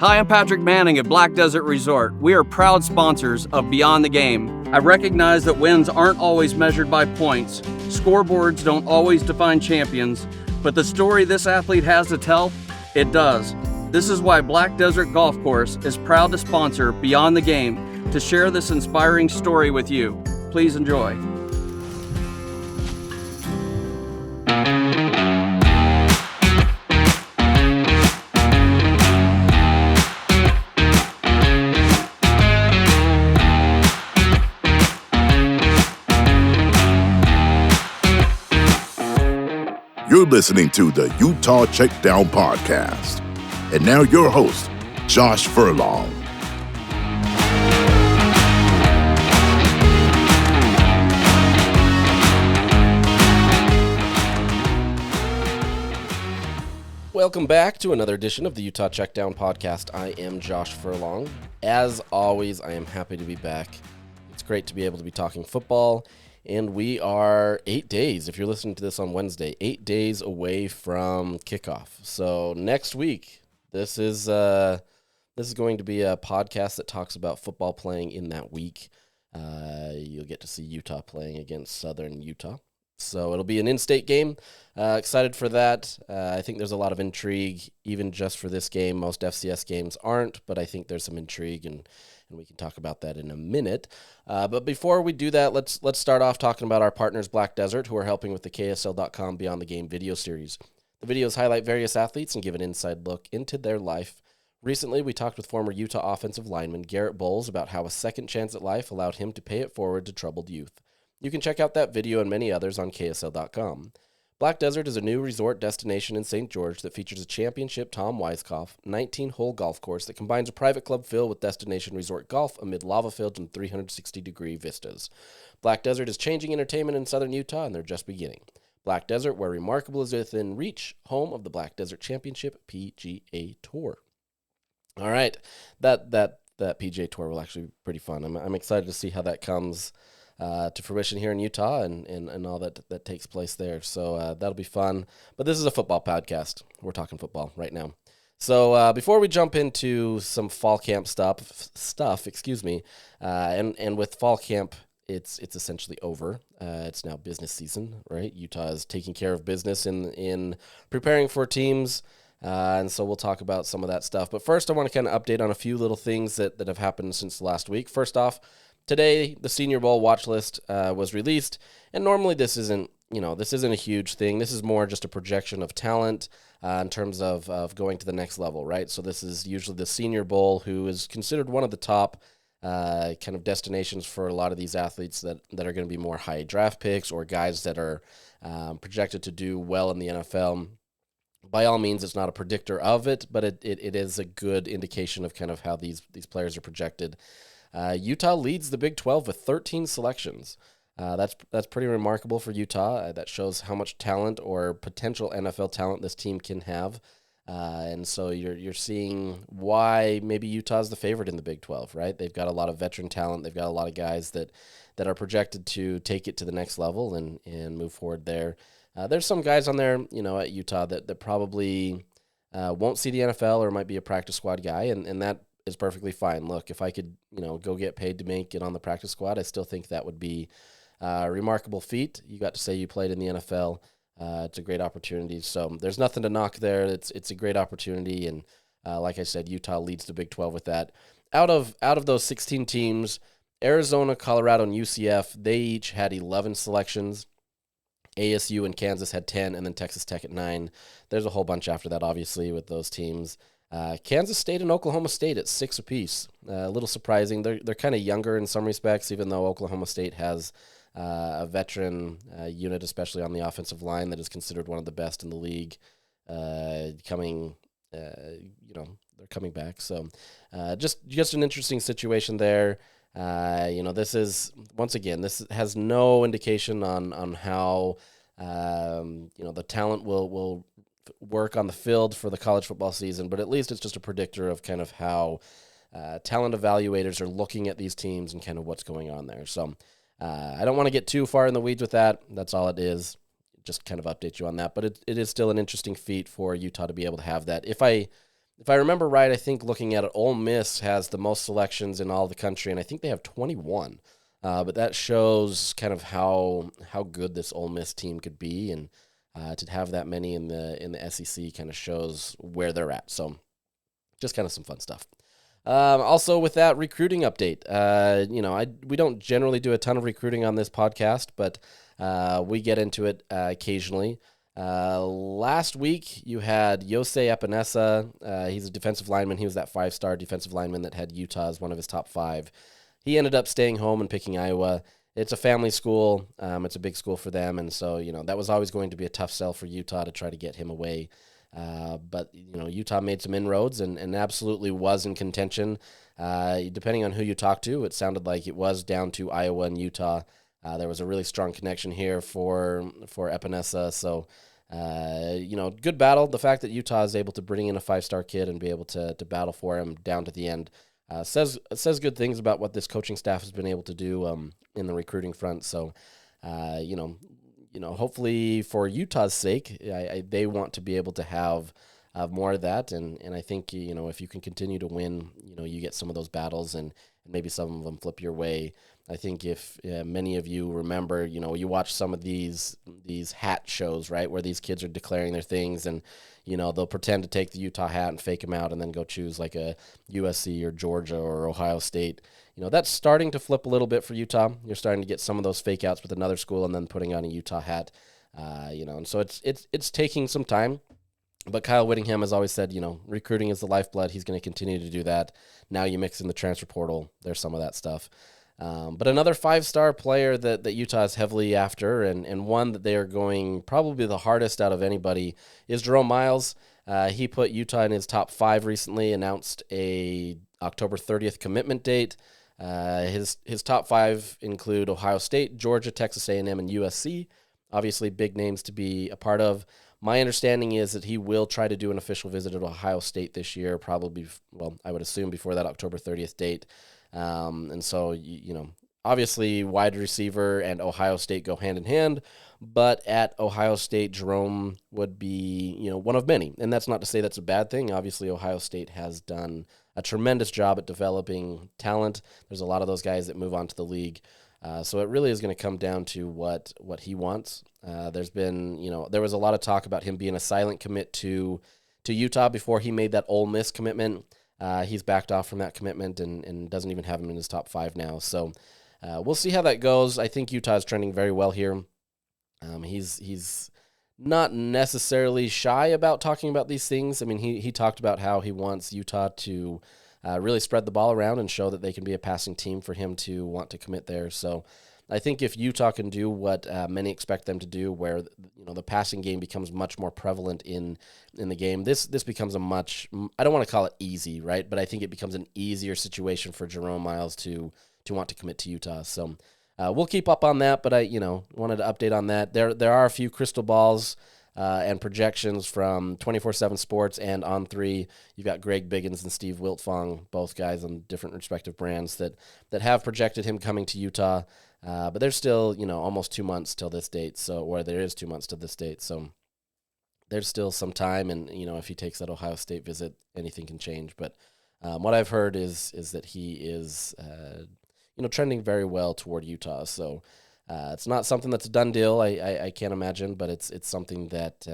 Hi, I'm Patrick Manning at Black Desert Resort. We are proud sponsors of Beyond the Game. I recognize that wins aren't always measured by points. Scoreboards don't always define champions, but the story this athlete has to tell, it does. This is why Black Desert Golf Course is proud to sponsor Beyond the Game to share this inspiring story with you. Please enjoy. You're listening to the Utah Checkdown Podcast. And now your host, Josh Furlong. Welcome back to another edition of the Utah Checkdown Podcast. I am Josh Furlong. As always, I am happy to be back. It's great to be able to be talking football. And we are 8 days, if you're listening to this on Wednesday, 8 days away from kickoff. So next week, this is going to be a podcast that talks about football playing in that week. You'll get to see Utah playing against Southern Utah. So it'll be an in-state game. Excited for that. I think there's a lot of intrigue, even just for this game. Most FCS games aren't, but I think there's some intrigue, and we can talk about that in a minute. But before we do that, let's start off talking about our partners, Black Desert, who are helping with the KSL.com Beyond the Game video series. The videos highlight various athletes and give an inside look into their life. Recently, we talked with former Utah offensive lineman Garrett Bowles about how a second chance at life allowed him to pay it forward to troubled youth. You can check out that video and many others on KSL.com. Black Desert is a new resort destination in St. George that features a championship Tom Weiskopf 19-hole golf course that combines a private club feel with destination resort golf amid lava fields and 360-degree vistas. Black Desert is changing entertainment in southern Utah, and they're just beginning. Black Desert, where remarkable is within reach, home of the Black Desert Championship PGA Tour. All right, that PGA Tour will actually be pretty fun. I'm excited to see how that comes to fruition here in Utah and all that takes place there. So that'll be fun. But this is a football podcast. We're talking football right now. So before we jump into some fall camp stuff, and with fall camp, it's essentially over. It's now business season, right? Utah is taking care of business in preparing for teams. And so we'll talk about some of that stuff. But first, I want to kind of update on a few little things that have happened since last week. First off, today, the Senior Bowl watch list was released, and normally this isn't a huge thing. This is more just a projection of talent in terms of going to the next level, right? So this is usually the Senior Bowl, who is considered one of the top kind of destinations for a lot of these athletes that are going to be more high draft picks or guys that are projected to do well in the NFL. By all means, it's not a predictor of it, but it is a good indication of kind of how these players are projected. Utah leads the Big 12 with 13 selections. That's pretty remarkable for Utah. That shows how much talent or potential NFL talent this team can have. And so you're seeing why maybe Utah's the favorite in the Big 12, right? They've got a lot of veteran talent. They've got a lot of guys that are projected to take it to the next level and move forward there. There's some guys on there, at Utah that probably won't see the NFL or might be a practice squad guy, and that is perfectly fine. Look, if I could, go get paid to make it on the practice squad, I still think that would be a remarkable feat. You got to say you played in the NFL. It's a great opportunity. So there's nothing to knock there. It's a great opportunity. And like I said, Utah leads the Big 12 with that. Out of those 16 teams, Arizona, Colorado, and UCF, they each had 11 selections. ASU and Kansas had 10, and then Texas Tech at 9. There's a whole bunch after that, obviously, with those teams. Kansas State and Oklahoma State at 6 apiece. A little surprising. They're kind of younger in some respects, even though Oklahoma State has a veteran unit, especially on the offensive line, that is considered one of the best in the league. They're coming back. So just an interesting situation there. This is, once again, this has no indication on how the talent will work on the field for the college football season, but at least it's just a predictor of kind of how talent evaluators are looking at these teams and kind of what's going on there. So I don't want to get too far in the weeds with that. That's all it is. Just kind of update you on that. But it is still an interesting feat for Utah to be able to have that. If I if I remember right, I think looking at it, Ole Miss has the most selections in all the country, and I think they have 21. But that shows kind of how good this Ole Miss team could be, and to have that many in the SEC kind of shows where they're at. So just kind of some fun stuff. Also, with that recruiting update, we don't generally do a ton of recruiting on this podcast, but we get into it occasionally. Last week, you had Yosei Epinesa. He's a defensive lineman. He was that 5-star defensive lineman that had Utah as one of his top 5. He ended up staying home and picking Iowa. It's a family school. It's a big school for them, and so that was always going to be a tough sell for Utah to try to get him away. But Utah made some inroads and absolutely was in contention. Depending on who you talk to, it sounded like it was down to Iowa and Utah. There was a really strong connection here for Epinesa. So, good battle. The fact that Utah is able to bring in a 5-star kid and be able to battle for him down to the end says good things about what this coaching staff has been able to do in the recruiting front. So, hopefully for Utah's sake, they want to be able to have more of that. And I think, if you can continue to win, you get some of those battles and maybe some of them flip your way. I think if many of you remember, you watch some of these hat shows, right, where these kids are declaring their things and, they'll pretend to take the Utah hat and fake them out and then go choose like a USC or Georgia or Ohio State. That's starting to flip a little bit for Utah. You're starting to get some of those fake outs with another school and then putting on a Utah hat, and so it's taking some time. But Kyle Whittingham has always said, recruiting is the lifeblood. He's going to continue to do that. Now you mix in the transfer portal. There's some of that stuff. But another 5-star player that Utah is heavily after and one that they are going probably the hardest out of anybody is Jerome Miles. He put Utah in his top 5 recently, announced a October 30th commitment date. His top 5 include Ohio State, Georgia, Texas A&M, and USC. Obviously big names to be a part of. My understanding is that he will try to do an official visit to Ohio State this year, probably, I would assume before that October 30th date. And so, obviously wide receiver and Ohio State go hand in hand, but at Ohio State, Jerome would be, one of many. And that's not to say that's a bad thing. Obviously, Ohio State has done a tremendous job at developing talent. There's a lot of those guys that move on to the league. So it really is going to come down to what he wants. There's been, there was a lot of talk about him being a silent commit to Utah before he made that Ole Miss commitment. He's backed off from that commitment and doesn't even have him in his top 5 now. So we'll see how that goes. I think Utah is trending very well here. He's not necessarily shy about talking about these things. I mean, he talked about how he wants Utah to really spread the ball around and show that they can be a passing team for him to want to commit there. So I think if Utah can do what many expect them to do, where the passing game becomes much more prevalent in the game, this becomes a much, I don't want to call it easy, right? But I think it becomes an easier situation for Jerome Miles to want to commit to Utah. So we'll keep up on that, but I wanted to update on that. There are a few crystal balls and projections from 24/7 Sports and On3. You've got Greg Biggins and Steve Wiltfong, both guys on different respective brands that have projected him coming to Utah. But there's still, almost 2 months till this date. So, there is 2 months to this date. So there's still some time. And, if he takes that Ohio State visit, anything can change. But what I've heard is that he is, trending very well toward Utah. So it's not something that's a done deal. I can't imagine, but it's something that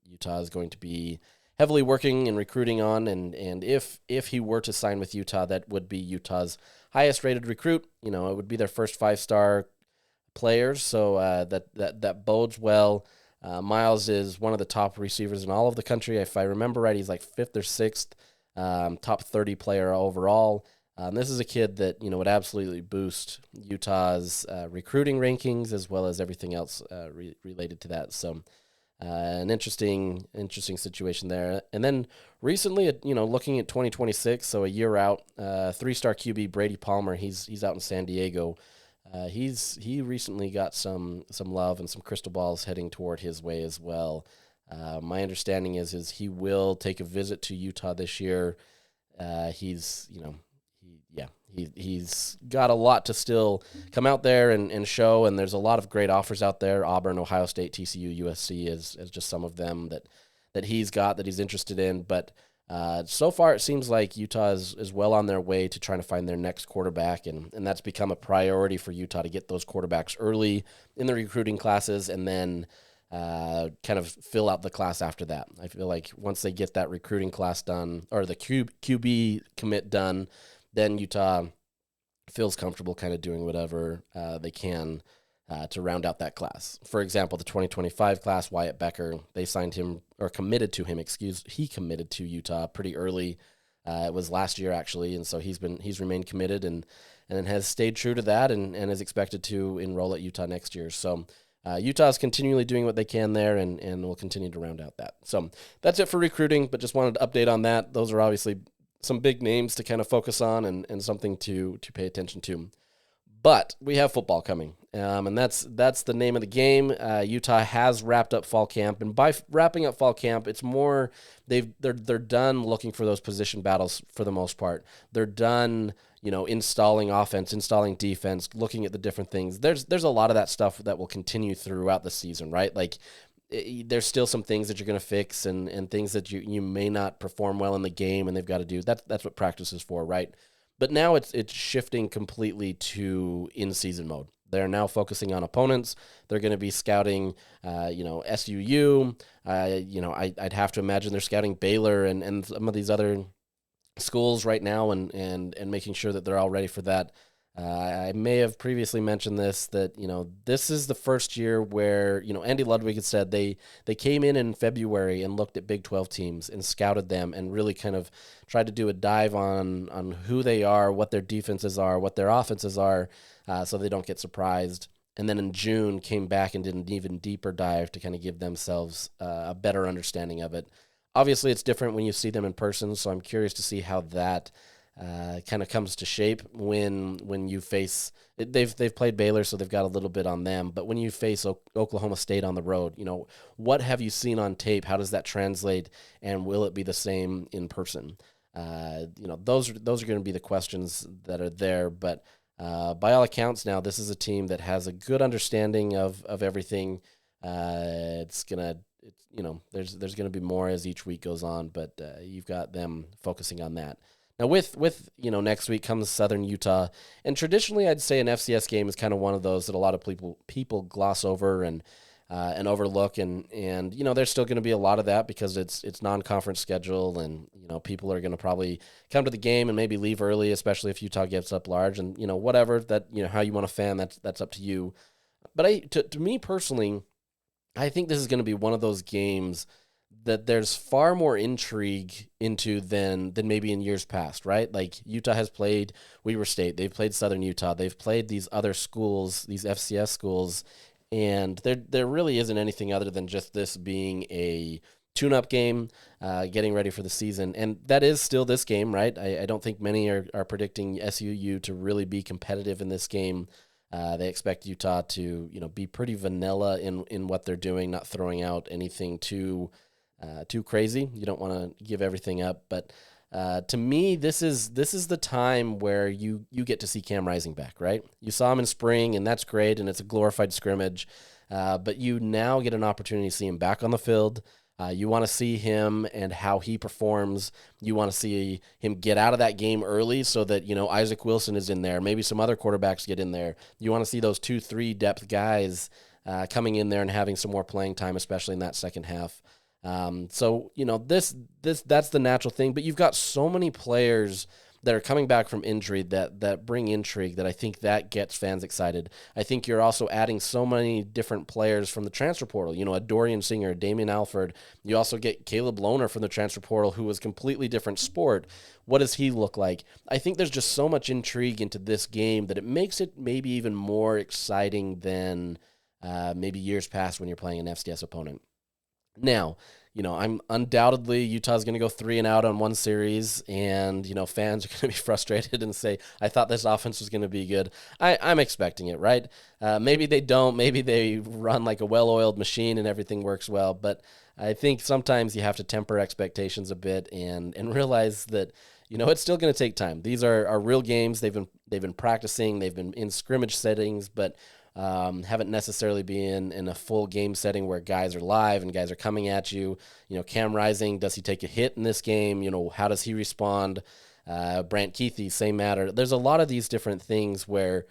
Utah is going to be heavily working and recruiting on. And if he were to sign with Utah, that would be Utah's highest rated recruit. It would be their first 5-star players. So that bodes well. Miles is one of the top receivers in all of the country. If I remember right, he's like 5th or 6th, top 30 player overall. This is a kid that, would absolutely boost Utah's recruiting rankings as well as everything else related to that. So an interesting situation there. And then recently, looking at 2026, so a year out, 3-star QB Brady Palmer, he's out in San Diego. He recently got some love and some crystal balls heading toward his way as well. My understanding is he will take a visit to Utah this year. He's got a lot to still come out there and show, and there's a lot of great offers out there. Auburn, Ohio State, TCU, USC is just some of them that he's got that he's interested in. But So far, it seems like Utah is well on their way to trying to find their next quarterback, and that's become a priority for Utah to get those quarterbacks early in the recruiting classes and then kind of fill out the class after that. I feel like once they get that recruiting class done or the QB commit done, then Utah feels comfortable kind of doing whatever they can to round out that class. For example, the 2025 class, Wyatt Becker, they signed him or committed to him. He committed to Utah pretty early. It was last year actually, and so he's remained committed and has stayed true to that and is expected to enroll at Utah next year. So Utah is continually doing what they can there and will continue to round out that. So that's it for recruiting, but just wanted to update on that. Those are obviously some big names to kind of focus on and something to pay attention to. But we have football coming, and that's the name of the game. Utah has wrapped up fall camp, and by wrapping up fall camp, it's more they're done looking for those position battles for the most part. They're done, installing offense, installing defense, looking at the different things. There's a lot of that stuff that will continue throughout the season, right? Like there's still some things that you're going to fix and things that you may not perform well in the game, and they've got to do. That's what practice is for, right? But now it's shifting completely to in-season mode. They're now focusing on opponents. They're going to be scouting, SUU. I'd have to imagine they're scouting Baylor and some of these other schools right now and making sure that they're all ready for that. I may have previously mentioned this, that, this is the first year where, Andy Ludwig had said they came in February and looked at Big 12 teams and scouted them and really kind of tried to do a dive on who they are, what their defenses are, what their offenses are, so they don't get surprised. And then in June came back and did an even deeper dive to kind of give themselves a better understanding of it. Obviously, it's different when you see them in person, so I'm curious to see how that kind of comes to shape when you face they've played Baylor, so they've got a little bit on them. But when you face Oklahoma State on the road, what have you seen on tape? How does that translate? And will it be the same in person? Those are going to be the questions that are there. But by all accounts, now this is a team that has a good understanding of everything. There's gonna be more as each week goes on, but you've got them focusing on that. Now, with next week comes Southern Utah, and traditionally I'd say an FCS game is kind of one of those that a lot of people gloss over and overlook, and there's still going to be a lot of that because it's non-conference schedule, and people are going to probably come to the game and maybe leave early, especially if Utah gets up large, and whatever that how you want to fan, that's up to you. But to me personally, I think this is going to be one of those games that there's far more intrigue into than maybe in years past, right? Like Utah has played Weber State, they've played Southern Utah, they've played these other schools, these FCS schools, and there really isn't anything other than just this being a tune-up game, getting ready for the season, and that is still this game, right? I don't think many are predicting SUU to really be competitive in this game. They expect Utah to be pretty vanilla in what they're doing, not throwing out anything too crazy. You don't want to give everything up, but to me, this is the time where you get to see Cam Rising back, right? You saw him in spring, and that's great, and it's a glorified scrimmage, but you now get an opportunity to see him back on the field. You want to see him and how he performs. You want to see him get out of that game early so that, Isaac Wilson is in there. Maybe some other quarterbacks get in there. You want to see those 2-3 depth guys coming in there and having some more playing time, especially in that second half. So that's the natural thing, but you've got so many players that are coming back from injury that bring intrigue that I think that gets fans excited. I think you're also adding so many different players from the transfer portal, a Dorian Singer, Damian Alford. You also get Caleb Lohner from the transfer portal, who was completely different sport. What does he look like? I think there's just so much intrigue into this game that it makes it maybe even more exciting than maybe years past when you're playing an FCS opponent. Now, I'm undoubtedly Utah's going to go 3-0 on one series, and fans are going to be frustrated and say, "I thought this offense was going to be good." I'm expecting it, right? Maybe they don't. Maybe they run like a well-oiled machine and everything works well. But I think sometimes you have to temper expectations a bit and realize that it's still going to take time. These are real games. They've been practicing. They've been in scrimmage settings, but haven't necessarily been in a full game setting where guys are live and guys are coming at you. Cam Rising, does he take a hit in this game? How does he respond? Brant Keithy, same matter. There's a lot of these different things where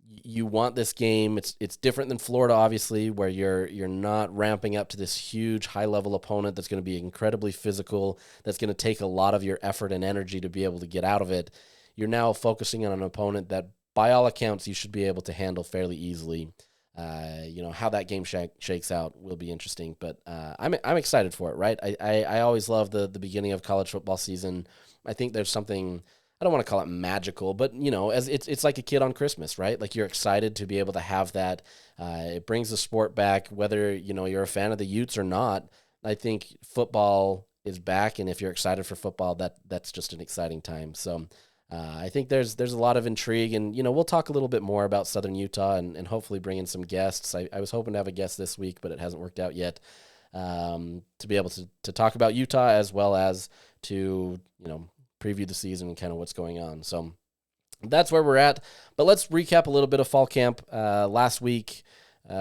you want this game. It's different than Florida, obviously, where you're not ramping up to this huge high-level opponent that's going to be incredibly physical, that's going to take a lot of your effort and energy to be able to get out of it. You're now focusing on an opponent that, by all accounts, you should be able to handle fairly easily. How that game shakes out will be interesting, but I'm excited for it, right? I always love the beginning of college football season. I think there's something, I don't want to call it magical, but as it's like a kid on Christmas, right? Like, you're excited to be able to have that. It brings the sport back, whether you're a fan of the Utes or not. I think football is back, and if you're excited for football, that's just an exciting time. So I think there's a lot of intrigue, and we'll talk a little bit more about Southern Utah and hopefully bring in some guests. I was hoping to have a guest this week, but it hasn't worked out yet. To be able to talk about Utah as well as to preview the season and kind of what's going on. So that's where we're at. But let's recap a little bit of fall camp. Last week,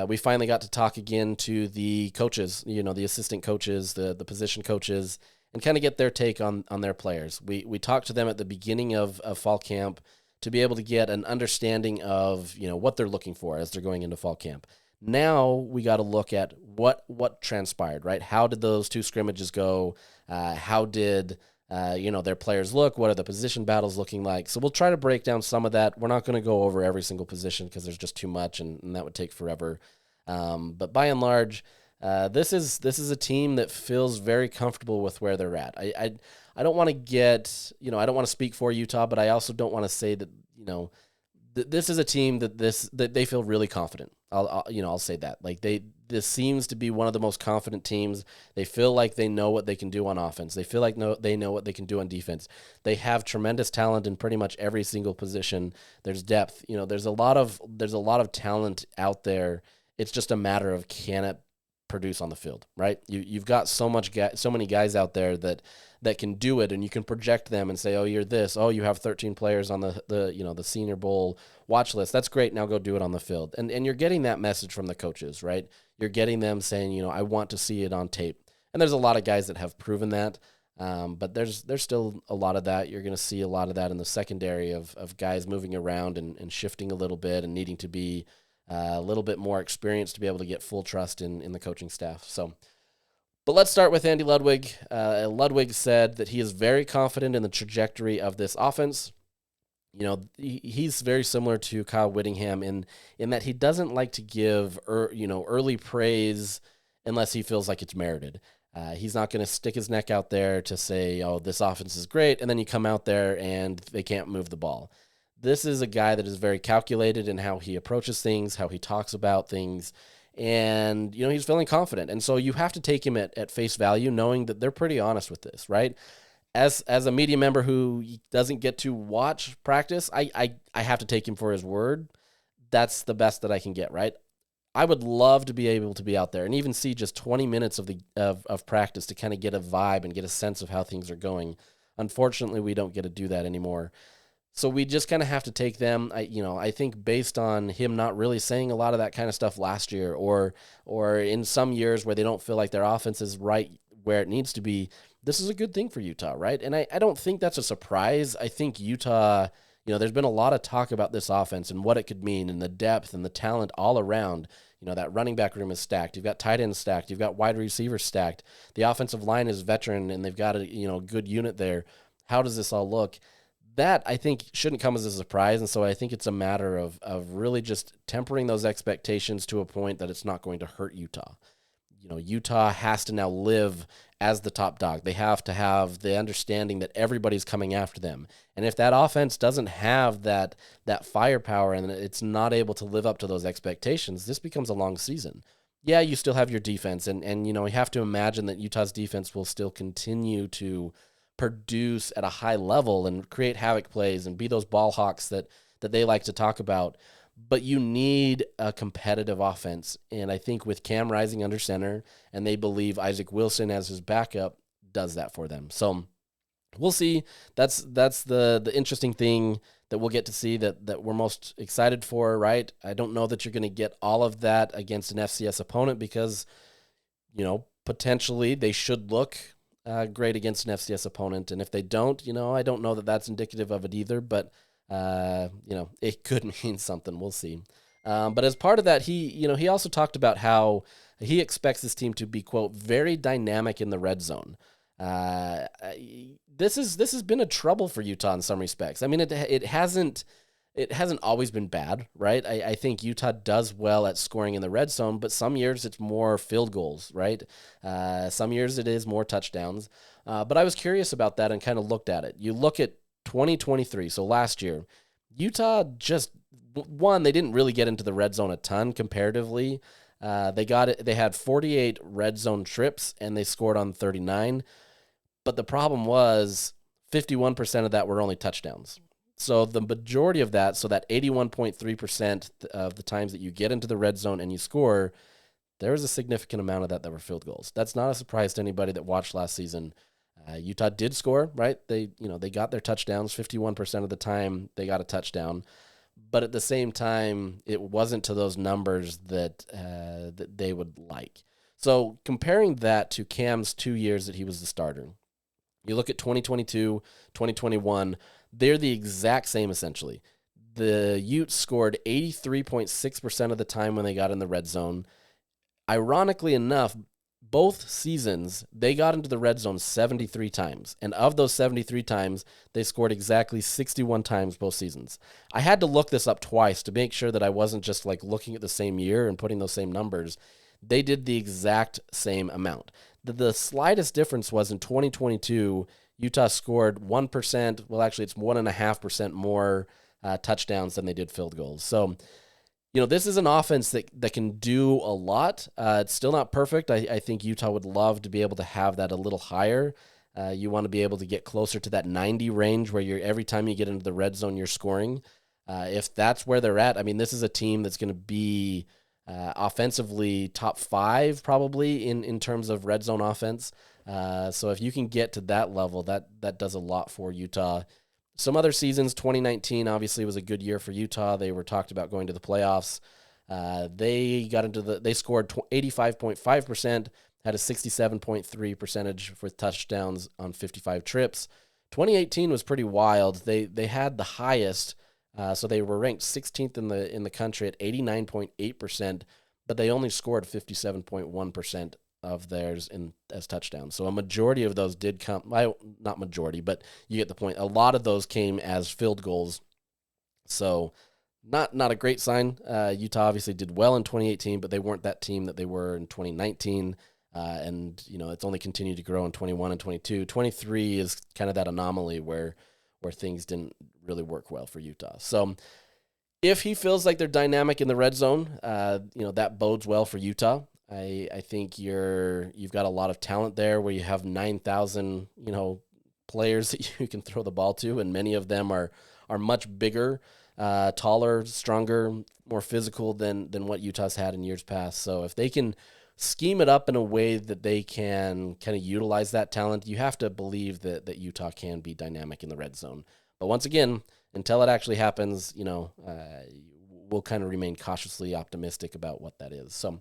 we finally got to talk again to the coaches, the assistant coaches, the position coaches, and kind of get their take on their players. We talked to them at the beginning of fall camp to be able to get an understanding of what they're looking for as they're going into fall camp. Now we got to look at what transpired, right? How did those two scrimmages go? How did their players look? What are the position battles looking like? So we'll try to break down some of that. We're not going to go over every single position because there's just too much, and that would take forever. But by and large, this is a team that feels very comfortable with where they're at. I don't want to get, I don't want to speak for Utah, but I also don't want to say that, this is a team that they feel really confident. I'll say that. Like, this seems to be one of the most confident teams. They feel like they know what they can do on offense. They feel like they know what they can do on defense. They have tremendous talent in pretty much every single position. There's depth. There's a lot of talent out there. It's just a matter of, can it produce on the field, right? You've got so many guys out there that can do it, and you can project them and say, oh, you're this. Oh, you have 13 players on the Senior Bowl watch list. That's great. Now go do it on the field. And you're getting that message from the coaches, right? You're getting them saying, I want to see it on tape. And there's a lot of guys that have proven that. But there's still a lot of that. You're going to see a lot of that in the secondary of guys moving around and shifting a little bit and needing to be a little bit more experienced to be able to get full trust in the coaching staff. So, but let's start with Andy Ludwig. Ludwig said that he is very confident in the trajectory of this offense. He's very similar to Kyle Whittingham in that he doesn't like to give early praise unless he feels like it's merited. He's not going to stick his neck out there to say, oh, this offense is great, and then you come out there and they can't move the ball. This is a guy that is very calculated in how he approaches things, how he talks about things, and he's feeling confident. And so you have to take him at face value, knowing that they're pretty honest with this, right? As a media member who doesn't get to watch practice, I have to take him for his word. That's the best that I can get, right? I would love to be able to be out there and even see just 20 minutes of practice to kind of get a vibe and get a sense of how things are going. Unfortunately, we don't get to do that anymore. So we just kind of have to take them. I think based on him not really saying a lot of that kind of stuff last year, or in some years where they don't feel like their offense is right where it needs to be, this is a good thing for Utah, right? And I don't think that's a surprise. I think Utah, there's been a lot of talk about this offense and what it could mean and the depth and the talent all around. That running back room is stacked. You've got tight ends stacked. You've got wide receivers stacked. The offensive line is veteran, and they've got a good unit there. How does this all look? That, I think, shouldn't come as a surprise, and so I think it's a matter of really just tempering those expectations to a point that it's not going to hurt Utah. Utah has to now live as the top dog. They have to have the understanding that everybody's coming after them. And if that offense doesn't have that firepower and it's not able to live up to those expectations, this becomes a long season. Yeah, you still have your defense, and you have to imagine that Utah's defense will still continue to produce at a high level and create havoc plays and be those ball hawks that they like to talk about. But you need a competitive offense. And I think with Cam Rising under center, and they believe Isaac Wilson as his backup, does that for them. So we'll see. That's the interesting thing that we'll get to see that we're most excited for, right? I don't know that you're going to get all of that against an FCS opponent because, potentially they should look great against an FCS opponent. And if they don't, I don't know that that's indicative of it either, but, it could mean something. We'll see. But as part of that, he also talked about how he expects this team to be, quote, very dynamic in the red zone. This has been a trouble for Utah in some respects. I mean, it hasn't always been bad, right? I think Utah does well at scoring in the red zone, but some years it's more field goals, right? Some years it is more touchdowns. But I was curious about that and kind of looked at it. You look at 2023, so last year, Utah they didn't really get into the red zone a ton comparatively. They had 48 red zone trips and they scored on 39. But the problem was 51% of that were only touchdowns. So the majority of that, so that 81.3% of the times that you get into the red zone and you score, there was a significant amount of that were field goals. That's not a surprise to anybody that watched last season. Utah did score, right? They got their touchdowns 51% of the time. They got a touchdown, but at the same time, it wasn't to those numbers that they would like. So comparing that to Cam's 2 years that he was the starter, you look at 2022, 2021, they're the exact same essentially. The Utes scored 83.6% of the time when they got in the red zone. Ironically enough, both seasons, they got into the red zone 73 times. And of those 73 times, they scored exactly 61 times both seasons. I had to look this up twice to make sure that I wasn't just like looking at the same year and putting those same numbers. They did the exact same amount. The slightest difference was in 2022, Utah scored 1%. Well, actually, it's 1.5% more touchdowns than they did field goals. So, this is an offense that can do a lot. It's still not perfect. I think Utah would love to be able to have that a little higher. You want to be able to get closer to that 90 range where every time you get into the red zone, you're scoring. If that's where they're at, I mean, this is a team that's going to be offensively top 5 probably in terms of red zone offense. So if you can get to that level, that does a lot for Utah. Some other seasons, 2019 obviously was a good year for Utah. They were talked about going to the playoffs. They scored 85.5%, had a 67.3 percentage for touchdowns on 55 trips. 2018 was pretty wild. They had the highest, so they were ranked 16th in the country at 89.8%, but they only scored 57.1% of theirs as touchdowns. So a majority of those did come, not majority, but you get the point. A lot of those came as field goals. So not a great sign. Utah obviously did well in 2018, but they weren't that team that they were in 2019. And it's only continued to grow in 21 and 22. 23 is kind of that anomaly where things didn't really work well for Utah. So if he feels like they're dynamic in the red zone, that bodes well for Utah. I think you've got a lot of talent there where you have 9,000, players that you can throw the ball to, and many of them are much bigger, taller, stronger, more physical than what Utah's had in years past. So if they can scheme it up in a way that they can kind of utilize that talent, you have to believe that Utah can be dynamic in the red zone. But once again, until it actually happens, we'll kind of remain cautiously optimistic about what that is. So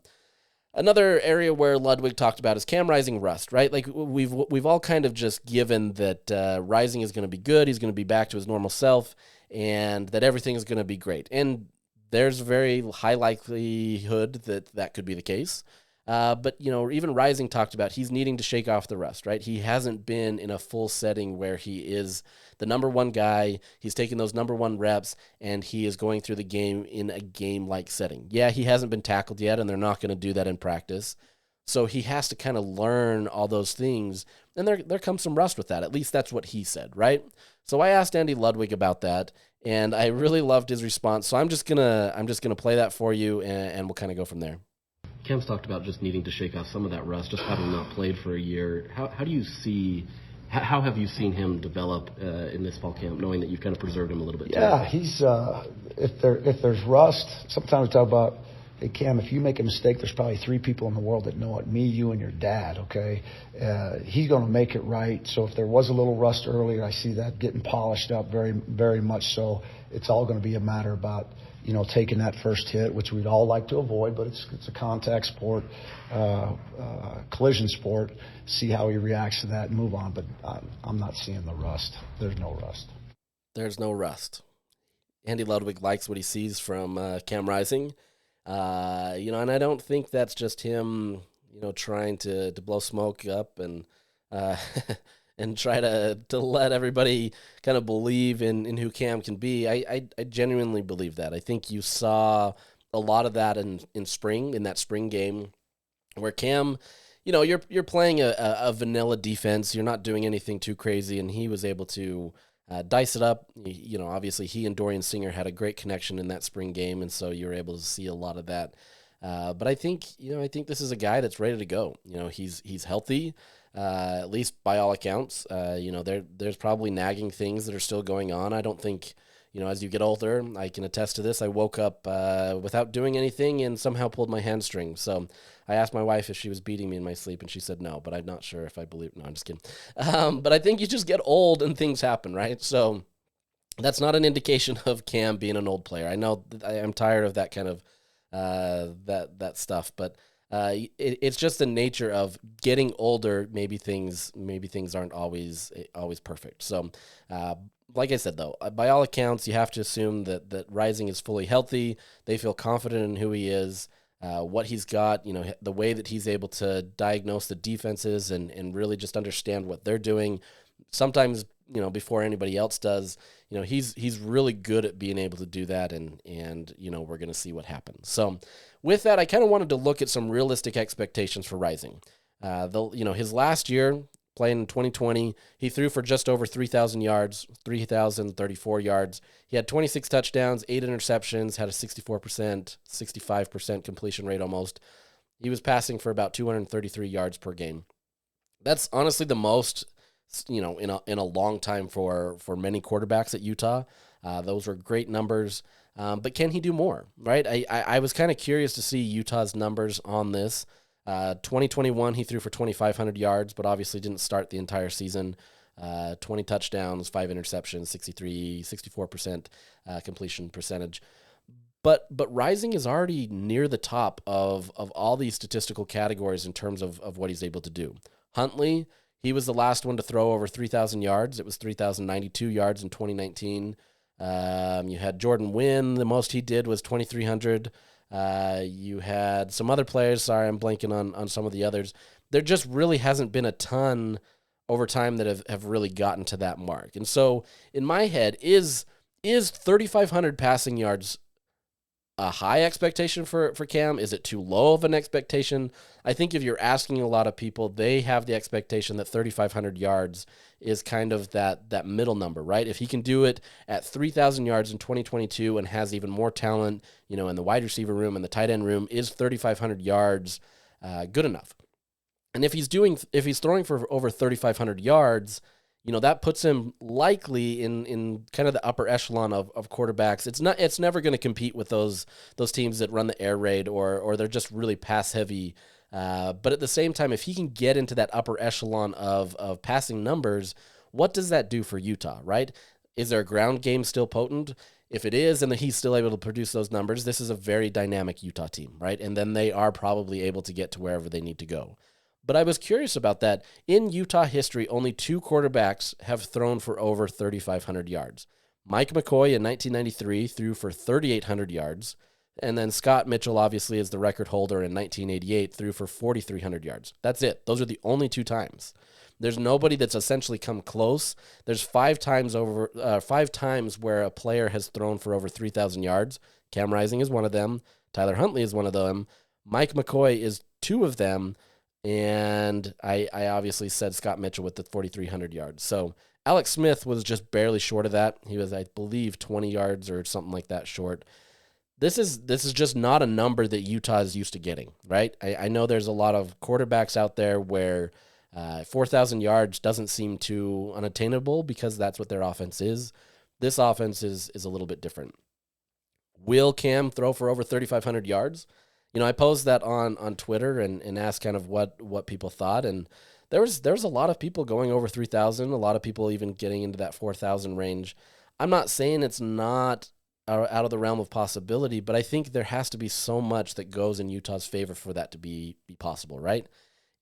another area where Ludwig talked about is Cam Rising rust, right? Like we've all kind of just given that Rising is going to be good, he's going to be back to his normal self, and that everything is going to be great. And there's a very high likelihood that could be the case. But even Rising talked about he's needing to shake off the rust, right? He hasn't been in a full setting where he is the number one guy. He's taking those number one reps, and he is going through the game in a game-like setting. Yeah, he hasn't been tackled yet, and they're not going to do that in practice. So he has to kind of learn all those things, and there comes some rust with that. At least that's what he said, right? So I asked Andy Ludwig about that, and I really loved his response. So I'm just gonna play that for you, and we'll kind of go from there. Cam's talked about just needing to shake off some of that rust, just having not played for a year. How have you seen him develop in this fall camp, knowing that you've kind of preserved him a little bit? Yeah, he's if there's rust, sometimes we talk about hey, Cam, if you make a mistake, there's probably 3 people in the world that know it, me, you, and your dad, okay? He's going to make it right. So if there was a little rust earlier, I see that getting polished up very, very much so. It's all going to be a matter about, taking that first hit, which we'd all like to avoid, but it's a contact sport, collision sport. See how he reacts to that and move on. But I'm not seeing the rust. There's no rust. There's no rust. Andy Ludwig likes what he sees from Cam Rising. And I don't think that's just him, trying to blow smoke up and and try to let everybody kind of believe in who Cam can be. I genuinely believe that. I think you saw a lot of that in spring, in that spring game, where Cam, you're playing a vanilla defense. You're not doing anything too crazy, and he was able to dice it up. Obviously he and Dorian Singer had a great connection in that spring game, and so you were able to see a lot of that. But I think this is a guy that's ready to go. He's healthy, at least by all accounts. There's probably nagging things that are still going on. I don't think, as you get older, I can attest to this. I woke up without doing anything and somehow pulled my hamstring. So I asked my wife if she was beating me in my sleep, and she said no, but I'm not sure if I believe. No, I'm just kidding. But I think you just get old and things happen, right? So that's not an indication of Cam being an old player. I know I'm tired of that kind of that stuff, but it's just the nature of getting older. Maybe things aren't always perfect. So, like I said, though, by all accounts, you have to assume that Rising is fully healthy. They feel confident in who he is, what he's got. The way that he's able to diagnose the defenses and really just understand what they're doing. Sometimes, before anybody else does. He's really good at being able to do that, and we're going to see what happens. So with that, I kind of wanted to look at some realistic expectations for Rising. His last year, playing in 2020, he threw for just over 3,000 yards, 3,034 yards. He had 26 touchdowns, 8 interceptions, had a 64%, 65% completion rate almost. He was passing for about 233 yards per game. That's honestly the most in a long time for many quarterbacks at Utah. Those are great numbers, but can he do more, right? I was kind of curious to see Utah's numbers on this. 2021, he threw for 2,500 yards, but obviously didn't start the entire season. 20 touchdowns, 5 interceptions, 64% completion percentage. But Rising is already near the top of all these statistical categories in terms of what he's able to do. Huntley, he was the last one to throw over 3,000 yards. It was 3,092 yards in 2019. You had Jordan Wynn. The most he did was 2,300. You had some other players. Sorry, I'm blanking on some of the others. There just really hasn't been a ton over time that have really gotten to that mark. And so in my head, is 3,500 passing yards a high expectation for Cam? Is it too low of an expectation? I think if you're asking a lot of people, they have the expectation that 3,500 yards is kind of that middle number, right? If he can do it at 3,000 yards in 2022 and has even more talent, in the wide receiver room and the tight end room, is 3,500 yards good enough? And if he's throwing for over 3,500 yards, that puts him likely in kind of the upper echelon of quarterbacks. It's never going to compete with those teams that run the air raid or they're just really pass heavy. But at the same time, if he can get into that upper echelon of passing numbers, what does that do for Utah, right? Is their ground game still potent? If it is, and he's still able to produce those numbers, this is a very dynamic Utah team, right? And then they are probably able to get to wherever they need to go. But I was curious about that. In Utah history, only 2 quarterbacks have thrown for over 3,500 yards. Mike McCoy in 1993 threw for 3,800 yards. And then Scott Mitchell, obviously, is the record holder in 1988, threw for 4,300 yards. That's it. Those are the only 2 times. There's nobody that's essentially come close. There's 5 times where a player has thrown for over 3,000 yards. Cam Rising is one of them. Tyler Huntley is one of them. Mike McCoy is 2 of them. And I obviously said Scott Mitchell with the 4,300 yards. So Alex Smith was just barely short of that. He was, I believe, 20 yards or something like that short. This is just not a number that Utah is used to getting, right? I know there's a lot of quarterbacks out there where 4,000 yards doesn't seem too unattainable because that's what their offense is. This offense is a little bit different. Will Cam throw for over 3,500 yards? I posed that on Twitter and asked kind of what people thought, and there's a lot of people going over 3,000, a lot of people even getting into that 4,000 range. I'm not saying it's not out of the realm of possibility, but I think there has to be so much that goes in Utah's favor for that to be possible, right?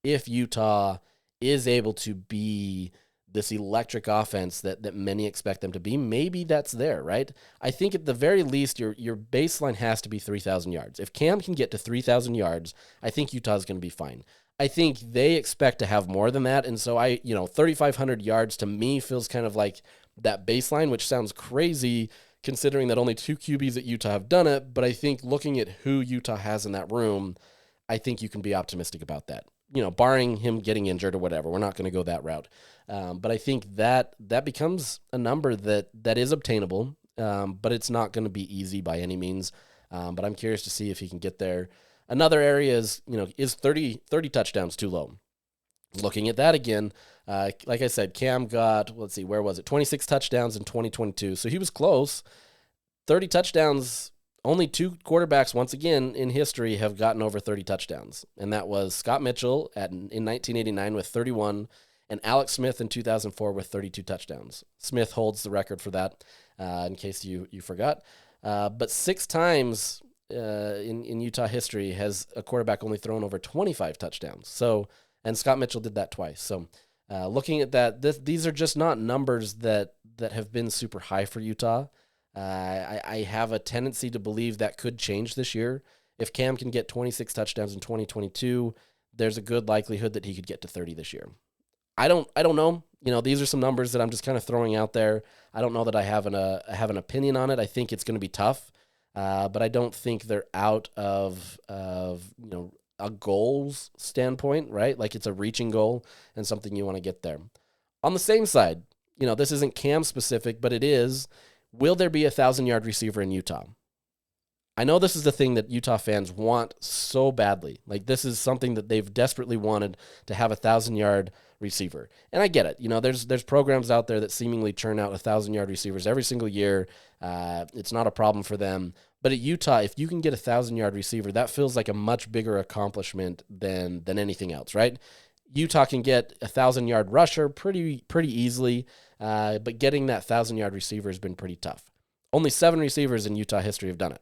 If Utah is able to be this electric offense that many expect them to be, maybe that's there, right? I think at the very least, your baseline has to be 3,000 yards. If Cam can get to 3,000 yards, I think Utah's going to be fine. I think they expect to have more than that, and so 3,500 yards to me feels kind of like that baseline, which sounds crazy considering that only 2 QBs at Utah have done it, but I think looking at who Utah has in that room, I think you can be optimistic about that. Barring him getting injured or whatever, we're not going to go that route. But I think that becomes a number that is obtainable, but it's not going to be easy by any means. But I'm curious to see if he can get there. Another area is 30 touchdowns too low? Looking at that again, like I said, Cam got, 26 touchdowns in 2022. So he was close. 30 touchdowns, only 2 quarterbacks, once again, in history have gotten over 30 touchdowns. And that was Scott Mitchell in 1989 with 31, and Alex Smith in 2004 with 32 touchdowns. Smith holds the record for that, in case you forgot. But 6 times in Utah history has a quarterback only thrown over 25 touchdowns. So, and Scott Mitchell did that twice. So looking at that, these are just not numbers that have been super high for Utah. I have a tendency to believe that could change this year. If Cam can get 26 touchdowns in 2022, there's a good likelihood that he could get to 30 this year. I don't know. These are some numbers that I'm just kind of throwing out there. I don't know that I have an opinion on it. I think it's going to be tough, but I don't think they're out of a goals standpoint, right? Like it's a reaching goal and something you want to get there. On the same side, this isn't Cam specific, but it is. Will there be a 1,000-yard receiver in Utah? I know this is the thing that Utah fans want so badly. Like this is something that they've desperately wanted to have a 1,000-yard receiver. And I get it. There's programs out there that seemingly churn out 1,000-yard receivers every single year. It's not a problem for them. But at Utah, if you can get a 1,000-yard receiver, that feels like a much bigger accomplishment than anything else, right? Utah can get a 1,000-yard rusher pretty easily, but getting that 1,000-yard receiver has been pretty tough. Only 7 receivers in Utah history have done it.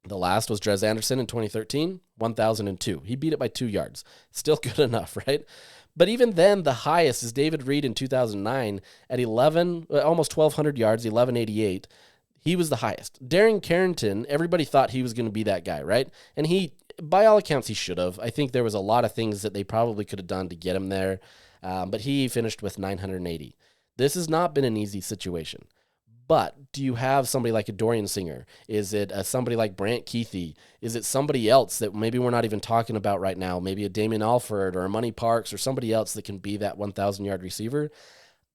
The last was Drez Anderson in 2013, 1,002. He beat it by 2 yards. Still good enough, right? But even then, the highest is David Reed in 2009 at almost 1,200 yards, 1,188. He was the highest. Darren Carrington, everybody thought he was going to be that guy, right? And he, by all accounts, he should have. I think there was a lot of things that they probably could have done to get him there, but he finished with 980. This has not been an easy situation. But do you have somebody like a Dorian Singer? Is it somebody like Brant Keithy? Is it somebody else that maybe we're not even talking about right now? Maybe a Damian Alford or a Money Parks or somebody else that can be that 1,000-yard receiver?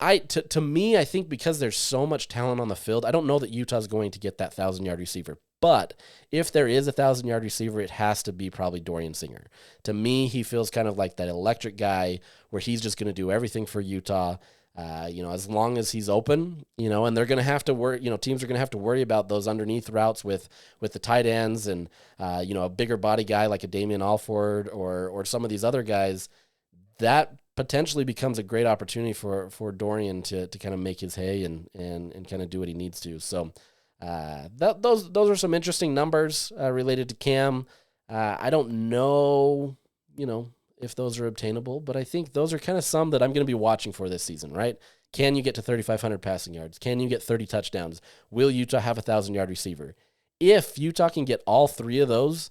To me, I think because there's so much talent on the field, I don't know that Utah's going to get that 1,000-yard receiver. But if there is a 1,000-yard receiver, it has to be probably Dorian Singer. To me, he feels kind of like that electric guy where he's just going to do everything for Utah. As long as he's open, and they're going to have to worry, teams are going to have to worry about those underneath routes with the tight ends and, a bigger body guy like a Damian Alford or some of these other guys. That potentially becomes a great opportunity for Dorian to kind of make his hay and kind of do what he needs to. So those are some interesting numbers related to Cam. I don't know, if those are obtainable, but I think those are kind of some that I'm going to be watching for this season, right? Can you get to 3,500 passing yards? Can you get 30 touchdowns? Will Utah have a 1,000-yard receiver? If Utah can get all 3 of those,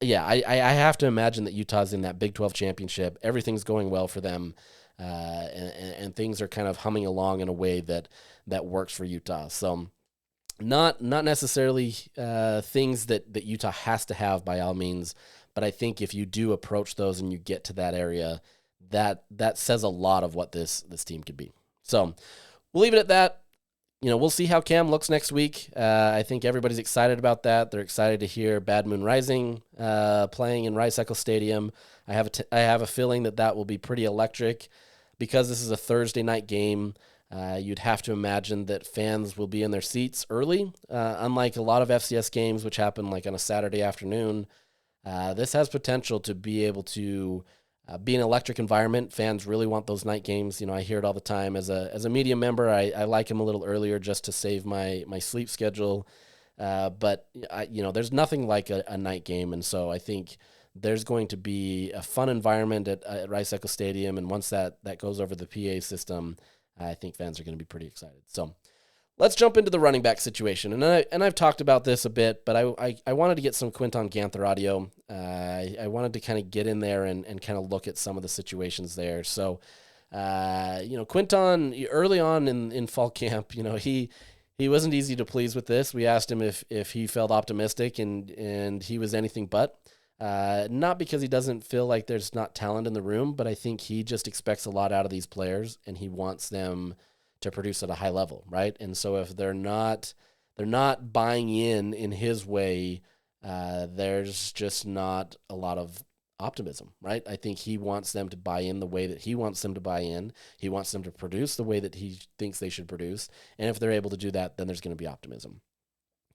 yeah, I have to imagine that Utah's in that Big 12 championship. Everything's going well for them, and things are kind of humming along in a way that works for Utah. So not necessarily things that Utah has to have by all means, but I think if you do approach those and you get to that area, that says a lot of what this team could be. So we'll leave it at that. We'll see how Cam looks next week. I think everybody's excited about that. They're excited to hear Bad Moon Rising playing in Rice-Eccles Stadium. I have a feeling that will be pretty electric. Because this is a Thursday night game, you'd have to imagine that fans will be in their seats early. Unlike a lot of FCS games, which happen like on a Saturday afternoon, this has potential to be able to be an electric environment. Fans really want those night games. I hear it all the time. As a media member, I like them a little earlier just to save my sleep schedule. But there's nothing like a night game, and so I think there's going to be a fun environment at Rice-Eccles Stadium, and once that goes over the PA system, I think fans are going to be pretty excited. So let's jump into the running back situation, and I've talked about this a bit, but I wanted to get some Quinton Ganther audio. I wanted to kind of get in there and kind of look at some of the situations there. So, Quinton, early on in fall camp, he wasn't easy to please with this. We asked him if he felt optimistic, and he was anything but. Not because he doesn't feel like there's not talent in the room, but I think he just expects a lot out of these players, and he wants them to produce at a high level, right? And so if they're not buying in his way, there's just not a lot of optimism, right? I think he wants them to buy in the way that he wants them to buy in. He wants them to produce the way that he thinks they should produce. And if they're able to do that, then there's going to be optimism.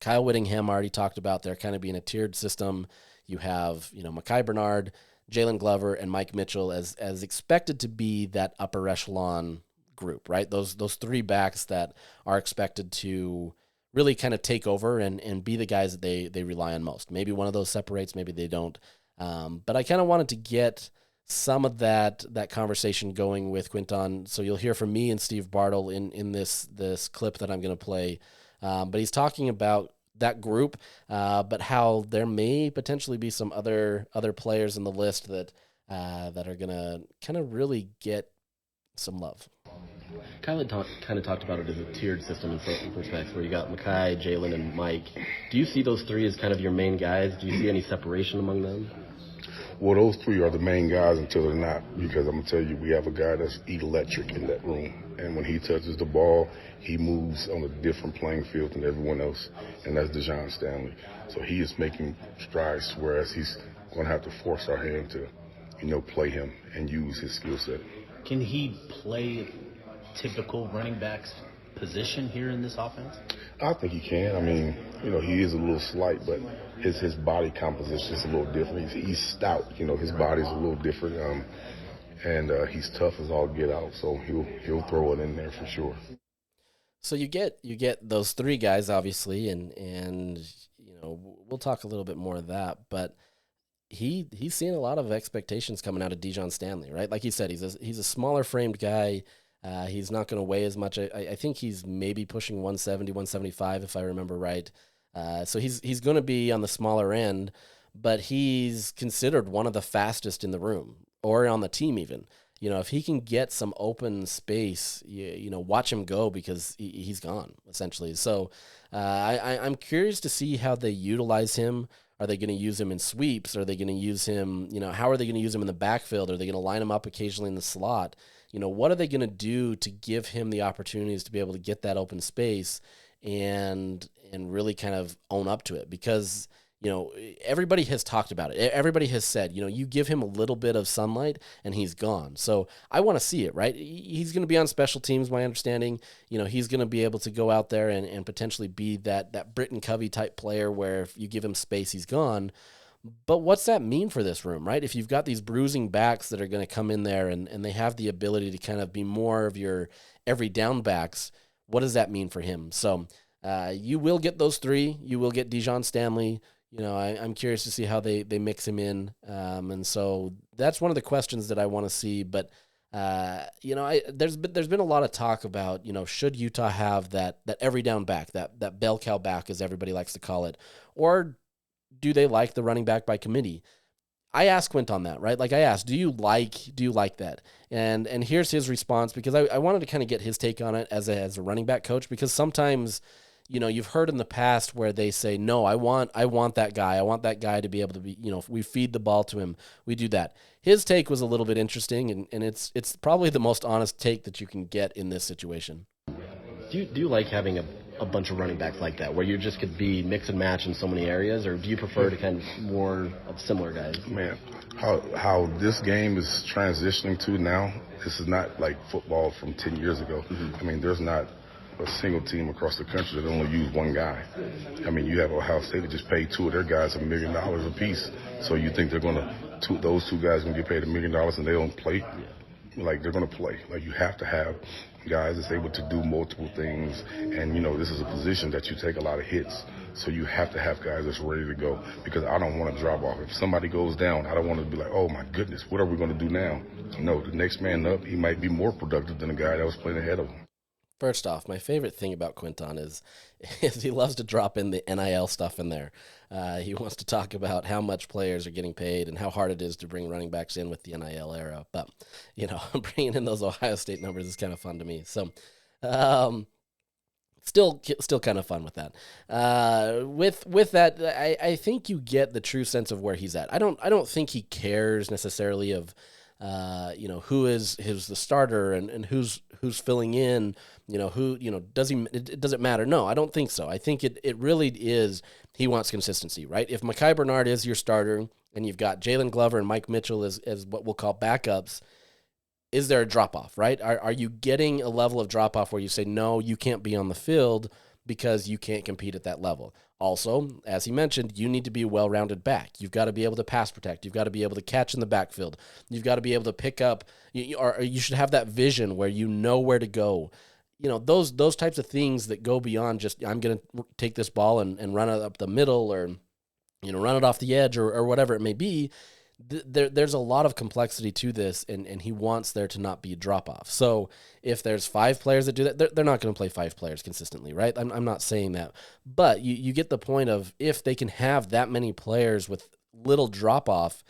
Kyle Whittingham already talked about there kind of being a tiered system. You have, Mekhi Bernard, Jalen Glover, and Mike Mitchell as expected to be that upper echelon group, right? Those three backs that are expected to really kind of take over and be the guys that they rely on most. Maybe one of those separates, maybe they don't. But I kind of wanted to get some of that conversation going with Quinton. So you'll hear from me and Steve Bartle in this clip that I'm going to play. But he's talking about that group, but how there may potentially be some other players in the list that are going to kind of really get some love. Kyle had kind of talked about it as a tiered system in certain respects, where you got Mekhi, Jalen, and Mike. Do you see those three as kind of your main guys? Do you see any separation among them? Well, those three are the main guys until they're not, because I'm going to tell you, we have a guy that's electric in that room. And when he touches the ball, he moves on a different playing field than everyone else, and that's Dejon Stanley. So he is making strides, whereas he's going to have to force our hand to, play him and use his skill set. Can he play typical running back's position here in this offense? I think he can. I mean, he is a little slight, but his body composition is a little different. He's stout. His body's a little different, and he's tough as all get out. So he'll throw it in there for sure. So you get those three guys, obviously, and we'll talk a little bit more of that, but he's seeing a lot of expectations coming out of Dejon Stanley, right? Like he said, he's a smaller framed guy. He's not going to weigh as much. I think he's maybe pushing 170, 175, if I remember right. So he's going to be on the smaller end, but he's considered one of the fastest in the room or on the team even. If he can get some open space, watch him go, because he's gone, essentially. So I'm curious to see how they utilize him. Are they going to use him in sweeps? Are they going to use him, how are they going to use him in the backfield? Are they going to line him up occasionally in the slot? What are they going to do to give him the opportunities to be able to get that open space and really kind of own up to it? Because, everybody has talked about it. Everybody has said, you give him a little bit of sunlight and he's gone. So I want to see it, right? He's going to be on special teams, my understanding. He's going to be able to go out there and potentially be that Britton Covey type player where if you give him space, he's gone. But what's that mean for this room, right? If you've got these bruising backs that are going to come in there and they have the ability to kind of be more of your every down backs, what does that mean for him? So you will get those three. You will get Dejon Stanley. I'm curious to see how they mix him in. And so that's one of the questions that I want to see. But, there's been a lot of talk about, should Utah have that every down back, that bell cow back, as everybody likes to call it, or do they like the running back by committee? I asked Quint on that, right? Like I asked, do you like that? And here's his response, because I wanted to kind of get his take on it as a running back coach, because sometimes, you've heard in the past where they say, no, I want that guy. I want that guy to be able to be, if we feed the ball to him, we do that. His take was a little bit interesting, and it's probably the most honest take that you can get in this situation. Do you like having a bunch of running backs like that, where you just could be mix and match in so many areas, or do you prefer to kind of more of similar guys? Man, how this game is transitioning to now, this is not like football from 10 years ago. Mm-hmm. I mean, there's not a single team across the country that only use one guy. I mean, you have Ohio State that just paid two of their guys $1 million apiece. So you think those two guys are going to get paid $1 million and they don't play? Like, they're going to play. Like, you have to have guys that's able to do multiple things. And, this is a position that you take a lot of hits. So you have to have guys that's ready to go, because I don't want to drop off. If somebody goes down, I don't want to be like, oh, my goodness, what are we going to do now? No, the next man up, he might be more productive than the guy that was playing ahead of him. First off, my favorite thing about Quinton is he loves to drop in the NIL stuff in there. He wants to talk about how much players are getting paid and how hard it is to bring running backs in with the NIL era. But, bringing in those Ohio State numbers is kind of fun to me. So, still kind of fun with that. With that, I think you get the true sense of where he's at. I don't think he cares necessarily of who is the starter and who's filling in, does it matter? No, I don't think so. I think it really is, he wants consistency, right? If Mekhi Bernard is your starter and you've got Jalen Glover and Mike Mitchell as what we'll call backups, is there a drop-off, right? Are you getting a level of drop-off where you say, no, you can't be on the field because you can't compete at that level? Also, as he mentioned, you need to be a well-rounded back. You've got to be able to pass protect. You've got to be able to catch in the backfield. You've got to be able to pick up, or you should have that vision where you know where to go. Those types of things that go beyond just, I'm going to take this ball and run it up the middle, or, run it off the edge, or whatever it may be. There's a lot of complexity to this, and he wants there to not be a drop-off. So if there's 5 players that do that, they're not going to play 5 players consistently, right? I'm not saying that. But you get the point of, if they can have that many players with little drop-off,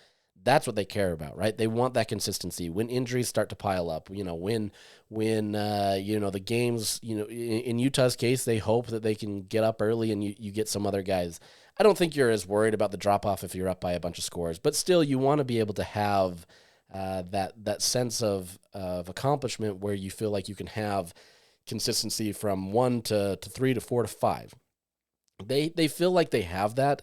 that's what they care about, right? They want that consistency. When injuries start to pile up, when the games, in Utah's case, they hope that they can get up early and you get some other guys. I don't think you're as worried about the drop-off if you're up by a bunch of scores, but still you want to be able to have that sense of accomplishment where you feel like you can have consistency from 1 to 3 to 4 to 5. They feel like they have that.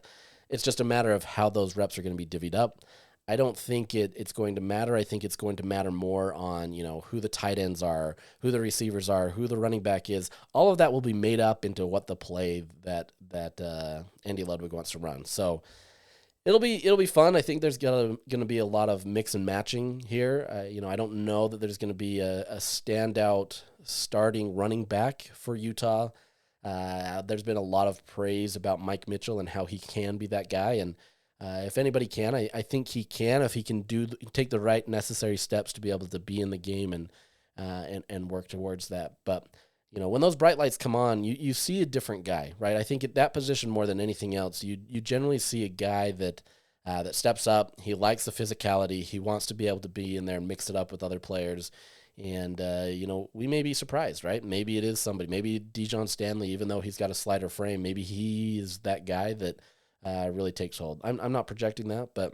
It's just a matter of how those reps are going to be divvied up. I don't think it's going to matter. I think it's going to matter more on, who the tight ends are, who the receivers are, who the running back is. All of that will be made up into what the play that Andy Ludwig wants to run. So it'll be fun. I think there's going to be a lot of mix and matching here. I don't know that there's going to be a standout starting running back for Utah. There's been a lot of praise about Mike Mitchell and how he can be that guy, and if anybody can, I think he can, if he can take the right necessary steps to be able to be in the game and work towards that. But when those bright lights come on, you see a different guy, right? I think at that position more than anything else, you generally see a guy that steps up. He likes the physicality. He wants to be able to be in there and mix it up with other players. And we may be surprised, right? Maybe it is somebody. Maybe Dijon Stanley, even though he's got a slider frame, maybe he is that guy that really takes hold. I'm not projecting that, but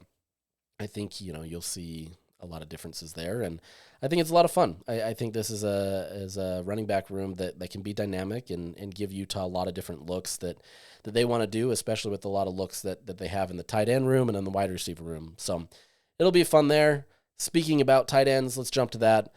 I think you'll see a lot of differences there, and I think it's a lot of fun. I think this is a running back room that can be dynamic and give Utah a lot of different looks that they want to do, especially with a lot of looks that they have in the tight end room and in the wide receiver room. So it'll be fun there. Speaking about tight ends, let's jump to that.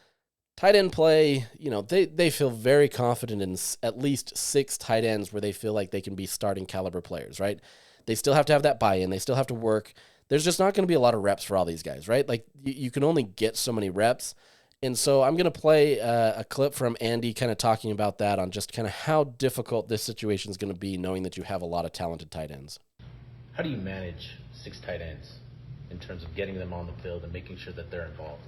Tight end play, they feel very confident in at least 6 tight ends where they feel like they can be starting caliber players, right? They still have to have that buy-in. They still have to work. There's just not going to be a lot of reps for all these guys, right? Like, you can only get so many reps. And so I'm going to play a clip from Andy kind of talking about that, on just kind of how difficult this situation is going to be, knowing that you have a lot of talented tight ends. How do you manage 6 tight ends in terms of getting them on the field and making sure that they're involved?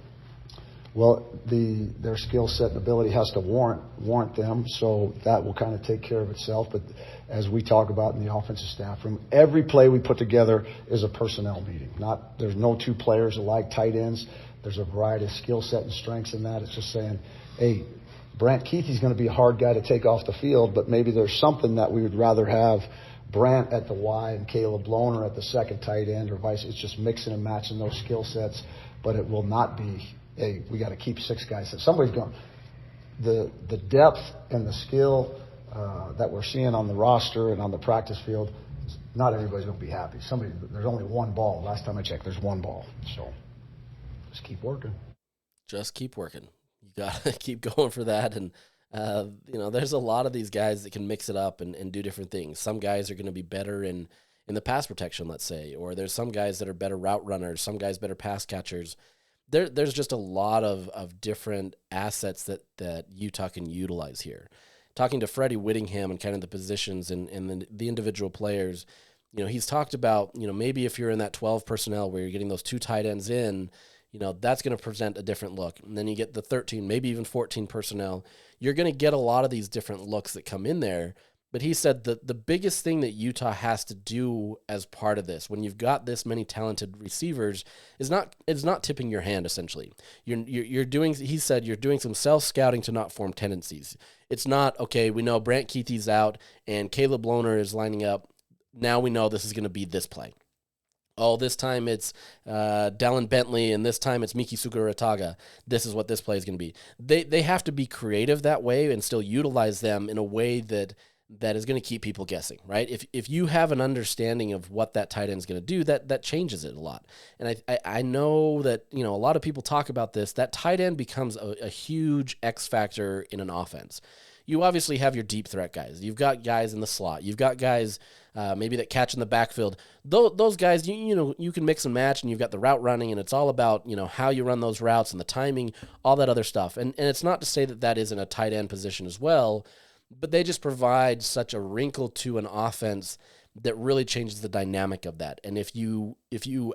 Well, their skill set and ability has to warrant them, so that will kind of take care of itself. But as we talk about in the offensive staff room, every play we put together is a personnel meeting. There's no 2 players alike tight ends. There's a variety of skill set and strengths in that. It's just saying, hey, Brant Keithy's going to be a hard guy to take off the field, but maybe there's something that we would rather have Brant at the Y and Caleb Lohner at the second tight end, or vice. It's just mixing and matching those skill sets, but it will not be, hey, we got to keep 6 guys. Somebody's going. The depth and the skill that we're seeing on the roster and on the practice field, not everybody's going to be happy. There's only 1 ball. Last time I checked, there's 1 ball. So just keep working. Just keep working. You got to keep going for that. And There's a lot of these guys that can mix it up and do different things. Some guys are going to be better in the pass protection, let's say, or there's some guys that are better route runners, some guys better pass catchers. There's just a lot of different assets that Utah can utilize here. Talking to Freddie Whittingham and kind of the positions and the individual players, he's talked about, maybe if you're in that 12 personnel where you're getting those 2 tight ends in, that's going to present a different look. And then you get the 13, maybe even 14 personnel. You're going to get a lot of these different looks that come in there. But he said that the biggest thing that Utah has to do as part of this, when you've got this many talented receivers, is not tipping your hand. Essentially, you're doing. He said you're doing some self scouting to not form tendencies. It's not okay. We know Brant Keithy's out and Caleb Lohner is lining up. Now we know this is going to be this play. Oh, this time it's Dallin Bentley, and this time it's Miki Sukarataga. This is what this play is going to be. They have to be creative that way and still utilize them in a way that is going to keep people guessing, right? If you have an understanding of what that tight end is going to do, that changes it a lot. And I know that, a lot of people talk about this, that tight end becomes a huge X factor in an offense. You obviously have your deep threat guys. You've got guys in the slot. You've got guys maybe that catch in the backfield. Those guys, you can mix and match, and you've got the route running, and it's all about, how you run those routes and the timing, all that other stuff. And it's not to say that isn't a tight end position as well, but they just provide such a wrinkle to an offense that really changes the dynamic of that. And if you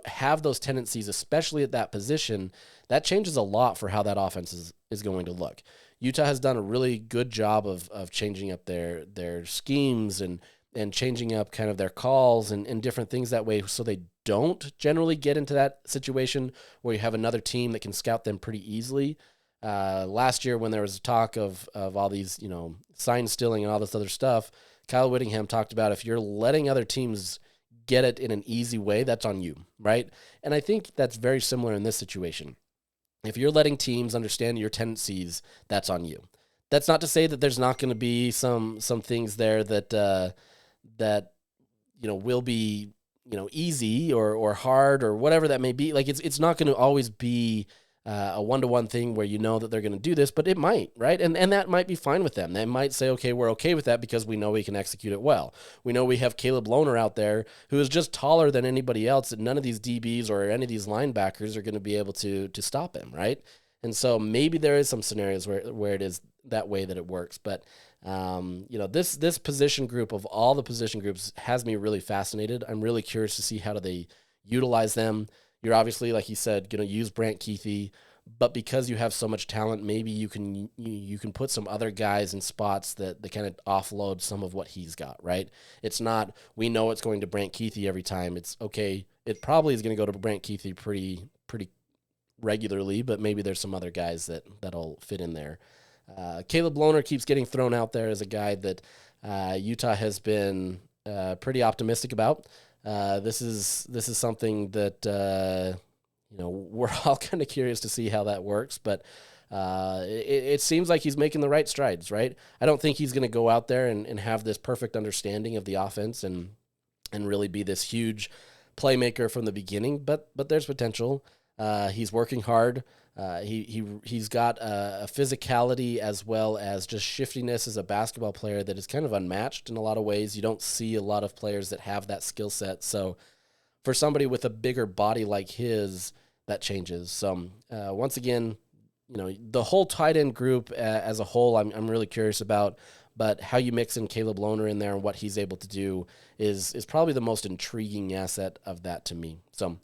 have those tendencies, especially at that position, that changes a lot for how that offense is going to look. Utah has done a really good job of changing up their schemes and changing up kind of their calls and different things that way, so they don't generally get into that situation where you have another team that can scout them pretty easily. Last year when there was talk of all these, sign stealing and all this other stuff, Kyle Whittingham talked about if you're letting other teams get it in an easy way, that's on you, right? And I think that's very similar in this situation. If you're letting teams understand your tendencies, that's on you. That's not to say that there's not going to be some things there that will be, easy or hard or whatever that may be. Like it's not going to always be a one-to-one thing where that they're going to do this, but it might, right? And that might be fine with them. They might say, okay, we're okay with that because we know we can execute it well. We know we have Caleb Lohner out there who is just taller than anybody else, and none of these DBs or any of these linebackers are going to be able to stop him, right? And so maybe there is some scenarios where it is that way that it works. But, this position group of all the position groups has me really fascinated. I'm really curious to see how do they utilize them. You're obviously, like you said, going to use Brant Keithy, but because you have so much talent, maybe you can put some other guys in spots that kind of offload some of what he's got, right? It's not, we know it's going to Brant Keithy every time. It's, okay, it probably is going to go to Brant Keithy pretty regularly, but maybe there's some other guys that'll fit in there. Caleb Lohner keeps getting thrown out there as a guy that Utah has been pretty optimistic about. This is something that we're all kind of curious to see how that works, but it seems like he's making the right strides, right? I don't think he's going to go out there and have this perfect understanding of the offense and really be this huge playmaker from the beginning, but there's potential. He's working hard. He's got a physicality as well as just shiftiness as a basketball player that is kind of unmatched in a lot of ways. You don't see a lot of players that have that skill set. So for somebody with a bigger body like his, that changes. So once again, the whole tight end group as a whole, I'm really curious about. But how you mix in Caleb Lohner in there and what he's able to do is probably the most intriguing asset of that to me. So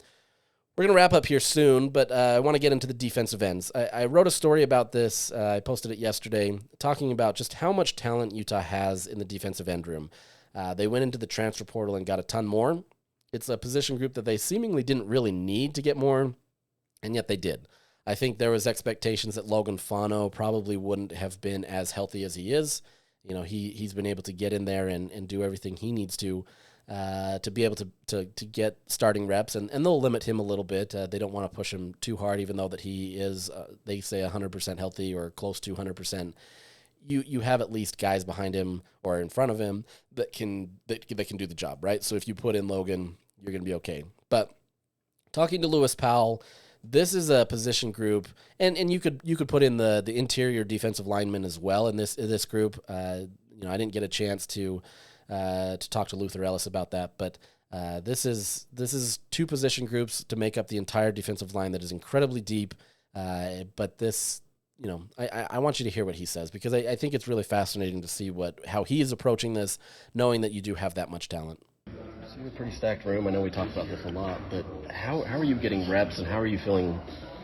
we're going to wrap up here soon, but I want to get into the defensive ends. I wrote a story about this. I posted it yesterday, talking about just how much talent Utah has in the defensive end room. They went into the transfer portal and got a ton more. It's a position group that they seemingly didn't really need to get more, and yet they did. I think there was expectations that Logan Fano probably wouldn't have been as healthy as he is. He's been able to get in there and do everything he needs to be able to get starting reps, and they'll limit him a little bit. They don't want to push him too hard, even though that he is, they say 100% healthy or close to 100%. You have at least guys behind him or in front of him that can do the job, right? So if you put in Logan, you're going to be okay. But talking to Lewis Powell, this is a position group, and you could put in the interior defensive linemen as well in this group. I didn't get a chance to talk to Luther Ellis about that, but this is two position groups to make up the entire defensive line that is incredibly deep. But this, I want you to hear what he says, because I think it's really fascinating to see how he is approaching this, knowing that you do have that much talent. So you have a pretty stacked room. I know we talked about this a lot, but how are you getting reps, and how are you feeling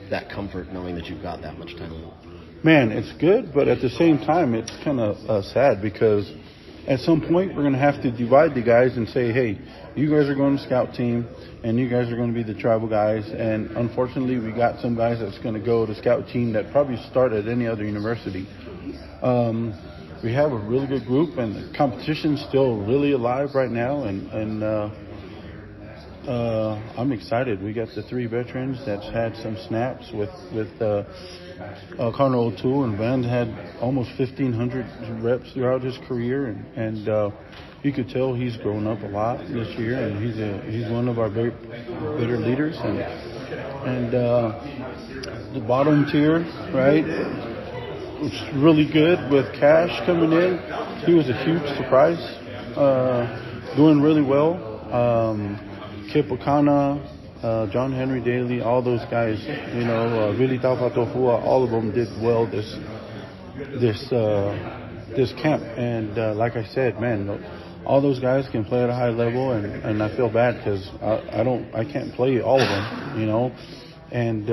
that comfort knowing that you've got that much talent? Man, it's good, but at the same time, it's kind of sad, because at some point we're going to have to divide the guys and say, hey, you guys are going to scout team, and you guys are going to be the tribal guys. And unfortunately, we got some guys that's going to go to scout team that probably start at any other university. We have a really good group, and the competition's still really alive right now, and I'm excited. We got the 3 veterans that's had some snaps with Connor O'Toole, and Van had almost 1,500 reps throughout his career, and you could tell he's grown up a lot this year, and he's one of our very better leaders. And the bottom tier, right? It's really good with Cash coming in. He was a huge surprise, doing really well. Kip O'Connor, John Henry Daly, all those guys, Really Taupatofua, all of them did well this camp. And like I said, man, all those guys can play at a high level, and I feel bad because I can't play all of them, And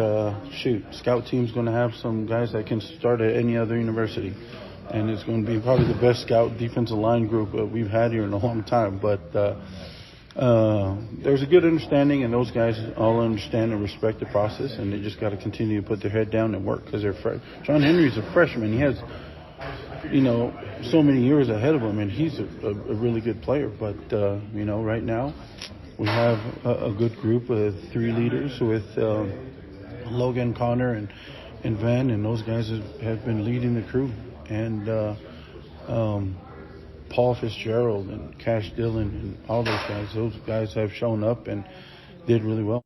scout team's going to have some guys that can start at any other university, and it's going to be probably the best scout defensive line group we've had here in a long time. But there's a good understanding, and those guys all understand and respect the process, and they just got to continue to put their head down and work, because they're John Henry's a freshman. He has so many years ahead of him, and he's a really good player. But right now we have a good group of 3 leaders with Logan, Connor, and Van, and those guys have been leading the crew. And Paul Fitzgerald and Cash Dillon and all those guys have shown up and did really well.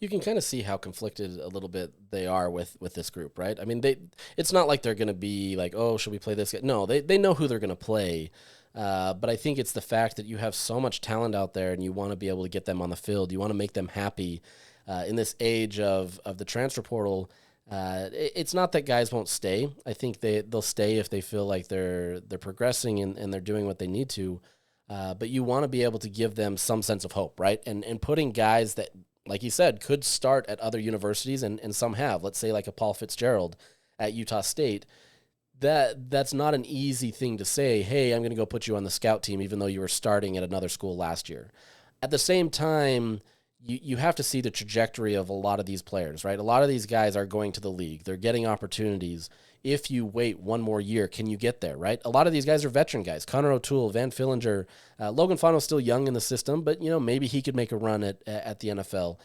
You can kind of see how conflicted a little bit they are with this group, right? I mean, it's not like they're going to be like, oh, should we play this guy? No, they know who they're going to play. But I think it's the fact that you have so much talent out there, and you want to be able to get them on the field. You want to make them happy. In this age of the transfer portal, it's not that guys won't stay. I think they'll stay if they feel like they're progressing and they're doing what they need to. But you want to be able to give them some sense of hope, right? And putting guys that, like you said, could start at other universities, and some have. Let's say like a Paul Fitzgerald at Utah State. That's not an easy thing to say, hey, I'm going to go put you on the scout team even though you were starting at another school last year. At the same time, you have to see the trajectory of a lot of these players, right? A lot of these guys are going to the league. They're getting opportunities. If you wait one more year, can you get there, right? A lot of these guys are veteran guys. Connor O'Toole, Van Fillinger, Logan Fano's still young in the system, but maybe he could make a run at the NFL.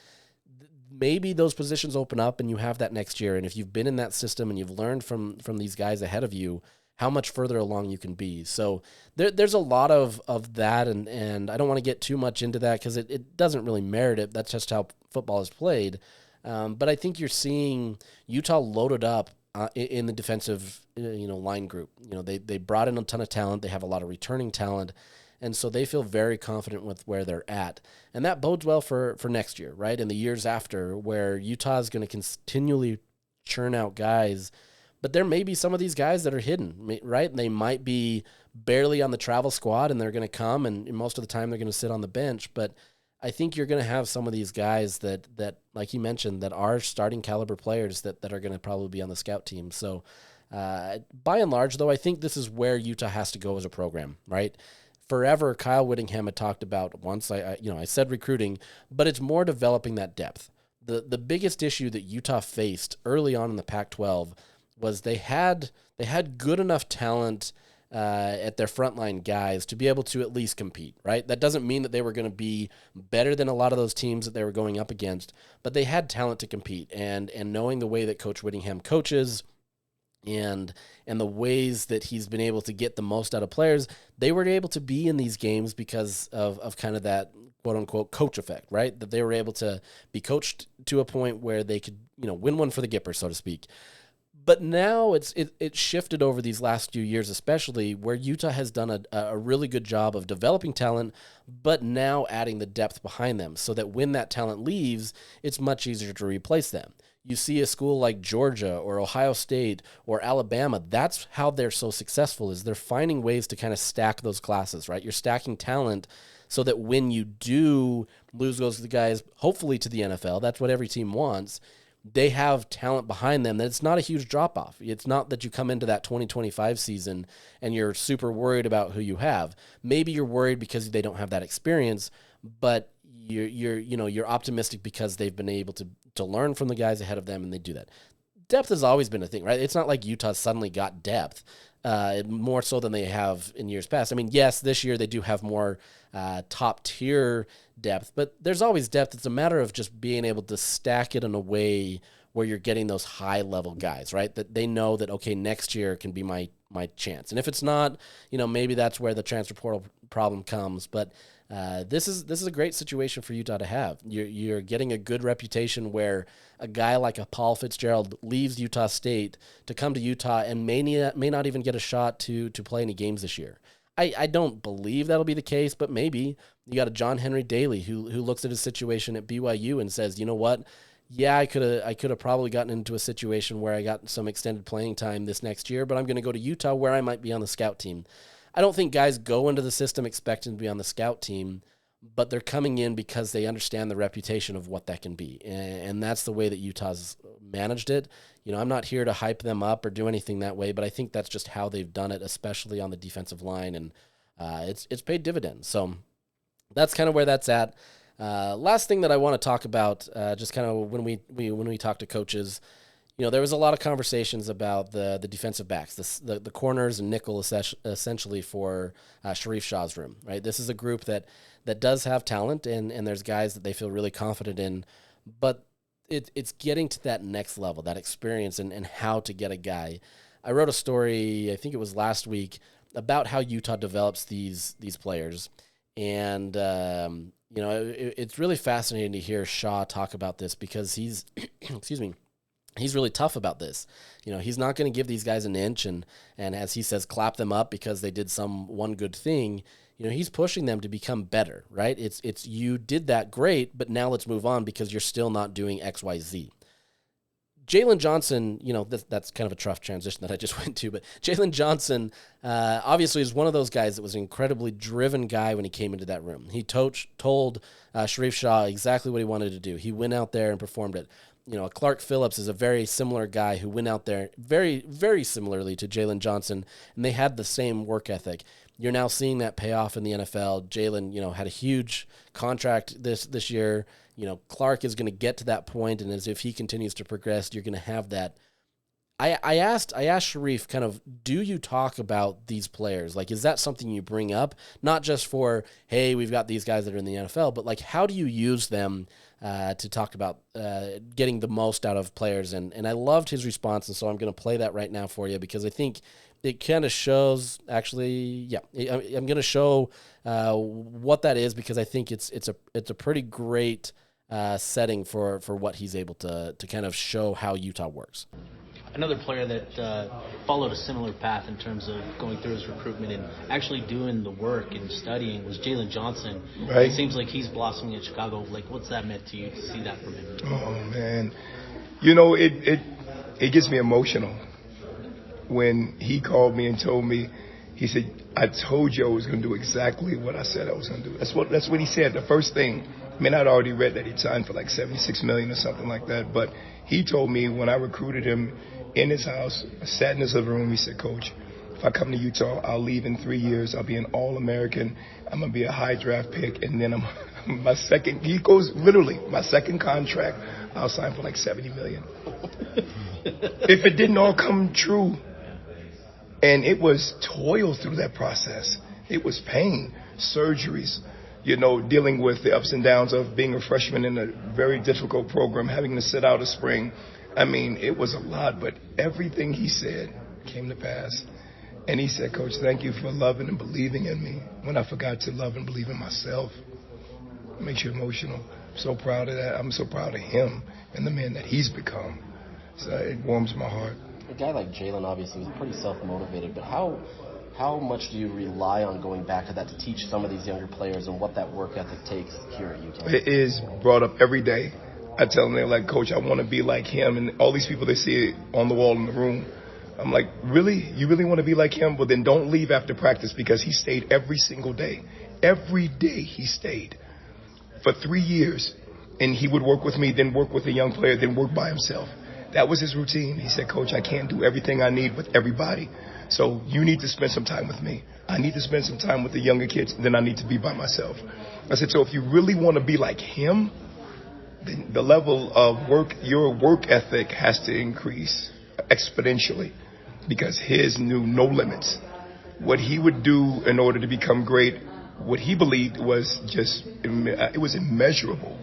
Maybe those positions open up and you have that next year. And if you've been in that system and you've learned from these guys ahead of you, how much further along you can be. So there's a lot of that, and I don't want to get too much into that because it doesn't really merit it. That's just how football is played. But I think you're seeing Utah loaded up in the defensive line group. They brought in a ton of talent. They have a lot of returning talent. And so they feel very confident with where they're at. And that bodes well for next year, right? And the years after, where Utah is going to continually churn out guys. But there may be some of these guys that are hidden, right? They might be barely on the travel squad, and they're going to come, and most of the time they're going to sit on the bench. But I think you're going to have some of these guys that like you mentioned, that are starting caliber players that are going to probably be on the scout team. So by and large, though, I think this is where Utah has to go as a program, right? Forever, Kyle Whittingham had talked about once, I said recruiting, but it's more developing that depth. The biggest issue that Utah faced early on in the Pac-12 was they had good enough talent at their frontline guys to be able to at least compete, right? That doesn't mean that they were going to be better than a lot of those teams that they were going up against, but they had talent to compete. And knowing the way that Coach Whittingham coaches, and the ways that he's been able to get the most out of players. They were able to be in these games because of kind of that quote unquote coach effect, right? That they were able to be coached to a point where they could, win one for the Gipper, so to speak. But now it's shifted over these last few years, especially where Utah has done a really good job of developing talent, but now adding the depth behind them so that when that talent leaves, it's much easier to replace them. You see a school like Georgia or Ohio State or Alabama, that's how they're so successful, is they're finding ways to kind of stack those classes, right? You're stacking talent so that when you do lose those guys, hopefully to the NFL, that's what every team wants, they have talent behind them that it's not a huge drop-off. It's not that you come into that 2025 season and you're super worried about who you have. Maybe you're worried because they don't have that experience, but you're optimistic because they've been able to learn from the guys ahead of them, and they do that. Depth has always been a thing, right? It's not like Utah suddenly got depth, more so than they have in years past. I mean, yes, this year they do have more top-tier depth, but there's always depth. It's a matter of just being able to stack it in a way where you're getting those high-level guys, right? That they know that, okay, next year can be my chance. And if it's not, maybe that's where the transfer portal problem comes, but this is a great situation for Utah to have. You're getting a good reputation where a guy like a Paul Fitzgerald leaves Utah State to come to Utah and may not even get a shot to play any games this year. I don't believe that'll be the case, but maybe. You got a John Henry Daly who looks at his situation at BYU and says, you know what? Yeah, I could have probably gotten into a situation where I got some extended playing time this next year, but I'm going to go to Utah where I might be on the scout team. I don't think guys go into the system expecting to be on the scout team, but they're coming in because they understand the reputation of what that can be. And that's the way that Utah's managed it. I'm not here to hype them up or do anything that way, but I think that's just how they've done it, especially on the defensive line. And it's paid dividends. So that's kind of where that's at. Last thing that I want to talk about, just kind of when we talk to coaches, there was a lot of conversations about the defensive backs, the corners and nickel essentially for Sharif Shah's room, right? This is a group that does have talent, and there's guys that they feel really confident in, but it's getting to that next level, that experience and how to get a guy. I wrote a story, I think it was last week, about how Utah develops these players, and it's really fascinating to hear Shah talk about this because he's excuse me. He's really tough about this. He's not going to give these guys an inch and as he says, clap them up because they did one good thing. He's pushing them to become better, right? It's you did that great, but now let's move on because you're still not doing X, Y, Z. Jalen Johnson, that's kind of a tough transition that I just went to, but Jalen Johnson obviously is one of those guys that was an incredibly driven guy when he came into that room. He told Sharif Shah exactly what he wanted to do. He went out there and performed it. Clark Phillips is a very similar guy who went out there very, very similarly to Jalen Johnson, and they had the same work ethic. You're now seeing that pay off in the NFL. Jalen, had a huge contract this year. Clark is going to get to that point, and as if he continues to progress, you're going to have that. I asked Sharif kind of, do you talk about these players? Like, is that something you bring up? Not just for, hey, we've got these guys that are in the NFL, but like, how do you use them to talk about getting the most out of players? And I loved his response, and so I'm going to play that right now for you because I think it kind of shows, actually, I'm going to show what that is because I think it's a pretty great setting for what he's able to kind of show how Utah works. Another player that followed a similar path in terms of going through his recruitment and actually doing the work and studying was Jalen Johnson. Right. It seems like he's blossoming in Chicago. Like, what's that meant to you to see that from him? Oh, man. It gets me emotional. When he called me and told me, he said, I told you I was going to do exactly what I said I was going to do. That's what he said. The first thing, I mean, I'd already read that he'd signed for like $76 million or something like that, but he told me when I recruited him in his house, I sat in his living room, he said, Coach, if I come to Utah, I'll leave in 3 years. I'll be an All-American. I'm going to be a high draft pick. And then my second contract, I'll sign for like $70 million. If it didn't all come true, and it was toil through that process. It was pain, surgeries, dealing with the ups and downs of being a freshman in a very difficult program, having to sit out a spring, I mean, it was a lot, but everything he said came to pass. And he said, Coach, thank you for loving and believing in me when I forgot to love and believe in myself. It makes you emotional. I'm so proud of that. I'm so proud of him and the man that he's become. So it warms my heart. A guy like Jalen obviously was pretty self-motivated, but how much do you rely on going back to that to teach some of these younger players and what that work ethic takes here at Utah? It is brought up every day. I tell them, they're like, Coach, I want to be like him. And all these people, they see it on the wall in the room. I'm like, really? You really want to be like him? Well, then don't leave after practice, because he stayed every single day. Every day he stayed for 3 years. And he would work with me, then work with a young player, then work by himself. That was his routine. He said, Coach, I can't do everything I need with everybody. So you need to spend some time with me. I need to spend some time with the younger kids, and then I need to be by myself. I said, so if you really want to be like him, then the level of work, your work ethic has to increase exponentially, because his knew no limits. What he would do in order to become great, what he believed was just, it was immeasurable.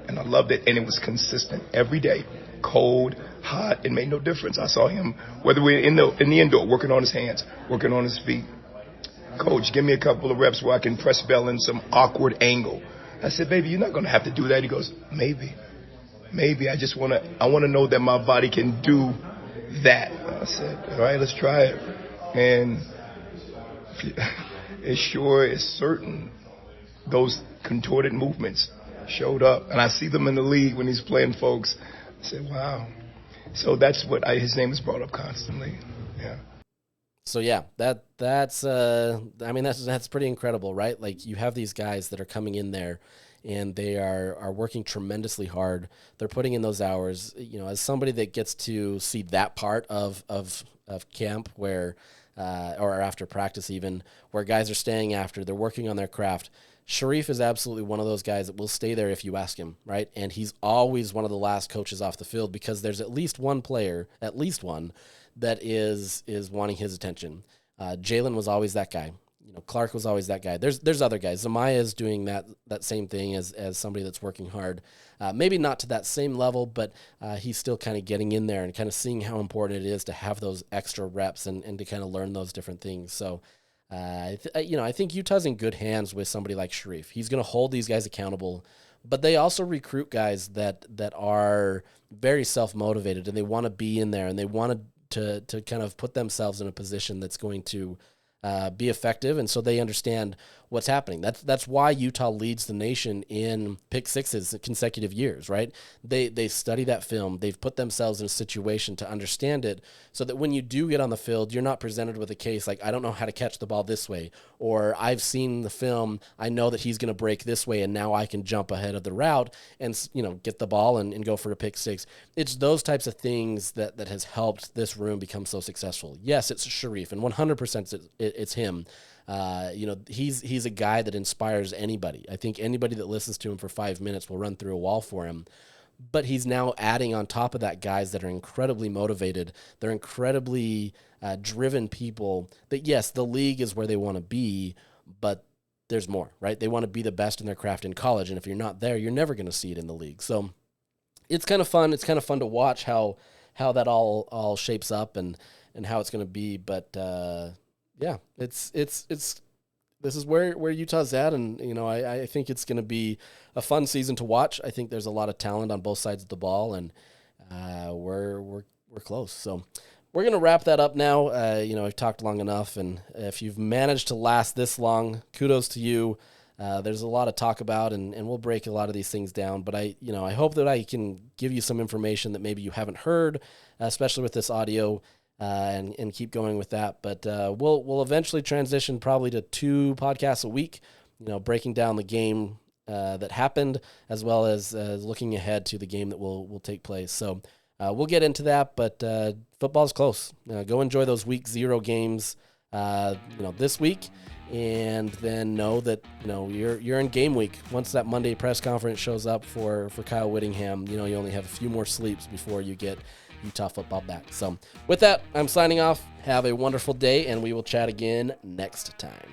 And I loved it, and it was consistent every day. Cold, hot, it made no difference. I saw him, whether we're in the indoor, working on his hands, working on his feet. Coach, give me a couple of reps where I can press bell in some awkward angle. I said, baby, you're not going to have to do that. He goes, maybe. I just want to know that my body can do that. I said, all right, let's try it. And it sure is certain those contorted movements showed up. And I see them in the league when he's playing folks. I said, wow. So that's what his name is brought up constantly. Yeah. So yeah, that's pretty incredible, right? Like, you have these guys that are coming in there and they are working tremendously hard. They're putting in those hours. You know, as somebody that gets to see that part of camp where or after practice even, where guys are staying after, they're working on their craft. Sharif is absolutely one of those guys that will stay there if you ask him, right? And he's always one of the last coaches off the field, because there's at least one player, that is wanting his attention. Jalen was always that guy. You know, Clark was always that guy. There's other guys. Zamaya is doing that same thing as somebody that's working hard. Maybe not to that same level, but he's still kind of getting in there and kind of seeing how important it is to have those extra reps and to kind of learn those different things. So, I think Utah's in good hands with somebody like Sharif. He's going to hold these guys accountable, but they also recruit guys that are very self-motivated, and they want to be in there, and they want to kind of put themselves in a position that's going to be effective, and so they understand what's happening. That's why Utah leads the nation in pick sixes consecutive years, right? They study that film. They've put themselves in a situation to understand it, so that when you do get on the field, you're not presented with a case like, I don't know how to catch the ball this way, or I've seen the film, I know that he's going to break this way, and now I can jump ahead of the route and, you know, get the ball and go for a pick six. It's those types of things that has helped this room become so successful. Yes, it's Sharif, and 100% it's him. He's a guy that inspires anybody. I think anybody that listens to him for 5 minutes will run through a wall for him. But he's now adding on top of that guys that are incredibly motivated. They're incredibly driven people that, yes, the league is where they want to be, but there's more, right? They want to be the best in their craft in college. And if you're not there, you're never going to see it in the league. So it's kind of fun. It's kind of fun to watch how that all shapes up and how it's going to be. But, yeah, it's this is where Utah's at, and I think it's going to be a fun season to watch. I think there's a lot of talent on both sides of the ball, and we're close. So we're going to wrap that up now. I've talked long enough, and if you've managed to last this long, kudos to you. There's a lot to talk about, and we'll break a lot of these things down. But I hope that I can give you some information that maybe you haven't heard, especially with this audio. And keep going with that. But we'll eventually transition probably to 2 podcasts a week, breaking down the game that happened, as well as looking ahead to the game that will take place. So we'll get into that, but football's close. Go enjoy those week 0 games, this week, and then know that you're in game week. Once that Monday press conference shows up for Kyle Whittingham, you only have a few more sleeps before you get Utah football back. So with that, I'm signing off. Have a wonderful day, and we will chat again next time.